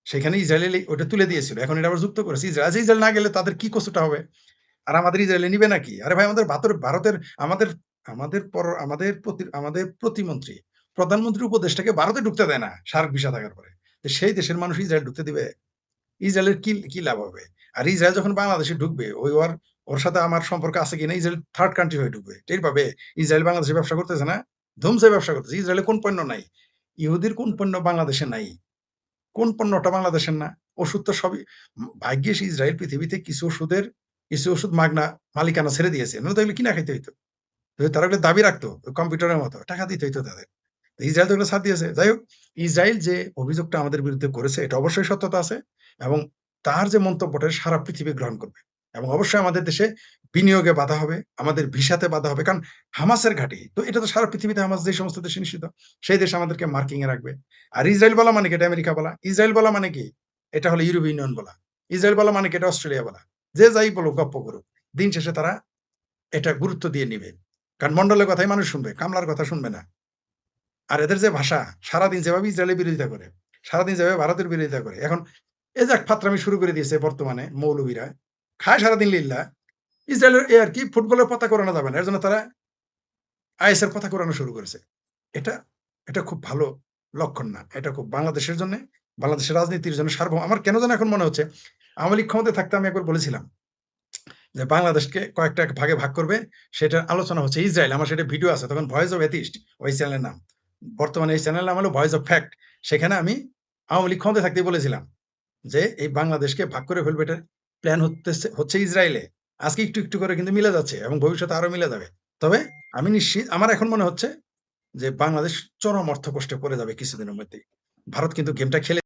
Speaker 3: সেখানে ইসরায়েল ওটা তুলে দিয়েছিল, এখন এটা আবার যুক্ত করেছে। ইসরায়েল না গেলে তাদের কি কষ্টটা হবে, আর আমাদের ইসরায়েলে নিবে নাকি? আরে ভাই, আমাদের ভারতের আমাদের আমাদের প্রতিমন্ত্রী, প্রধানমন্ত্রী উপদেষ্টাকে ভারতে ঢুকতে দেয় না সার্ক ভিসা থাকার পরে। সেই দেশের মানুষ ইসরায়েল ঢুকতে দিবে? ইসরায়েলের কি লাভ হবে? আর ইসরায়েল যখন বাংলাদেশে ঢুকবে, ওর সাথে আমার সম্পর্ক আছে কিনা, ইসরায়েল থার্ড কান্ট্রি হয়ে ঢুকবে, টের পাবে। ইসরায়েল বাংলাদেশে ব্যবসা করতেছে না, ধুমসে ব্যবসা করতেছে। ইসরায়েলে কোন পণ্য নাই? ইহুদির কোন পণ্য বাংলাদেশে নাই? কোন পণ্যটা বাংলাদেশের না? ওষুধ তো সবই, ভাগ্যিস ইসরায়েল পৃথিবীতে কিছু ওষুধ মাগনা মালিকানা ছেড়ে দিয়েছে, নয়তো এগুলো কিনা খাইতে হইতো। তারা এগুলো দাবি রাখতো কম্পিউটারের মতো, টাকা দিতে হইতো তাদের। ইসরায়েল তো এগুলো ছাড় দিয়েছে। যাই হোক, ইসরায়েল যে অভিযোগটা আমাদের বিরুদ্ধে করেছে, এটা অবশ্যই সত্যতা আছে, এবং তার যে মন্তব্যটা সারা পৃথিবী গ্রহণ করবে, এবং অবশ্যই আমাদের দেশে বিনিয়োগে বাধা হবে, আমাদের ভিসাতে বাধা হবে। কারণ হামাসের ঘাঁটি তো, এটা তো সারা পৃথিবীতে হামাস যে সমস্ত দেশে নিষিদ্ধ, সেই দেশ আমাদেরকে মার্কিং এ রাখবে। আর ইসরায়েল বলা মানে কি? এটা আমেরিকা বলা। ইসরায়েল বলা মানে কি? এটা হলো ইউরোপীয় ইউনিয়ন বলা। ইসরায়েল বলা মানে কি? এটা অস্ট্রেলিয়া বলা। যে যাই বলুক, গপ্প করুক, দিন শেষে তারা এটা গুরুত্ব দিয়ে নিবে। কারণ মন্ডলের কথাই মানুষ শুনবে, কামলার কথা শুনবে না। আর এদের যে ভাষা, সারাদিন যেভাবে ইসরায়েলের বিরোধিতা করে, সারাদিন যেভাবে ভারতের বিরোধিতা করে, এখন এই যে ফাত্রামি শুরু করে দিয়েছে বর্তমানে মৌলবীরা, খায় সারাদিন লিল্লা। ইসরায়েলের আর কি ফুটবলের পতাকা ওড়ানো যাবে না, এর জন্য তারা আইএস এর পতাকা ওড়ানো শুরু করেছে। এটা এটা খুব ভালো লক্ষণ না। এটা খুব বাংলাদেশের জন্য, বাংলাদেশের রাজনীতির জন্য সার্বভৌম। আমার কেন যেন এখন মনে হচ্ছে, আওয়ামী লীগ ক্ষমতায় থাকতে আমি একবার বলেছিলাম যে বাংলাদেশকে কয়েকটা ভাগে ভাগ করবে, সেটার আলোচনা হচ্ছে ইসরায়েল। আমার সেটা ভিডিও আছে, তখন ভয়েস অফ এথিস্ট ওই চ্যানেলের নাম। বর্তমানে এই চ্যানেলের নাম হলো ভয়েস অফ ফ্যাক্ট। সেখানে আমি আওয়ামী লীগ ক্ষমতায় থাকতেই বলেছিলাম যে এই বাংলাদেশকে ভাগ করে ফেলবে, এটা প্ল্যান হচ্ছে ইসরায়েলে। আজকে একটু একটু করে কিন্তু মিলে যাচ্ছে, এবং ভবিষ্যতে আরো মিলে যাবে। তবে আমি নিশ্চিত, আমার এখন মনে হচ্ছে যে বাংলাদেশ চরম অর্থকষ্টে পড়ে যাবে কিছুদিনের মধ্যেই। ভারত কিন্তু গেমটা খেলে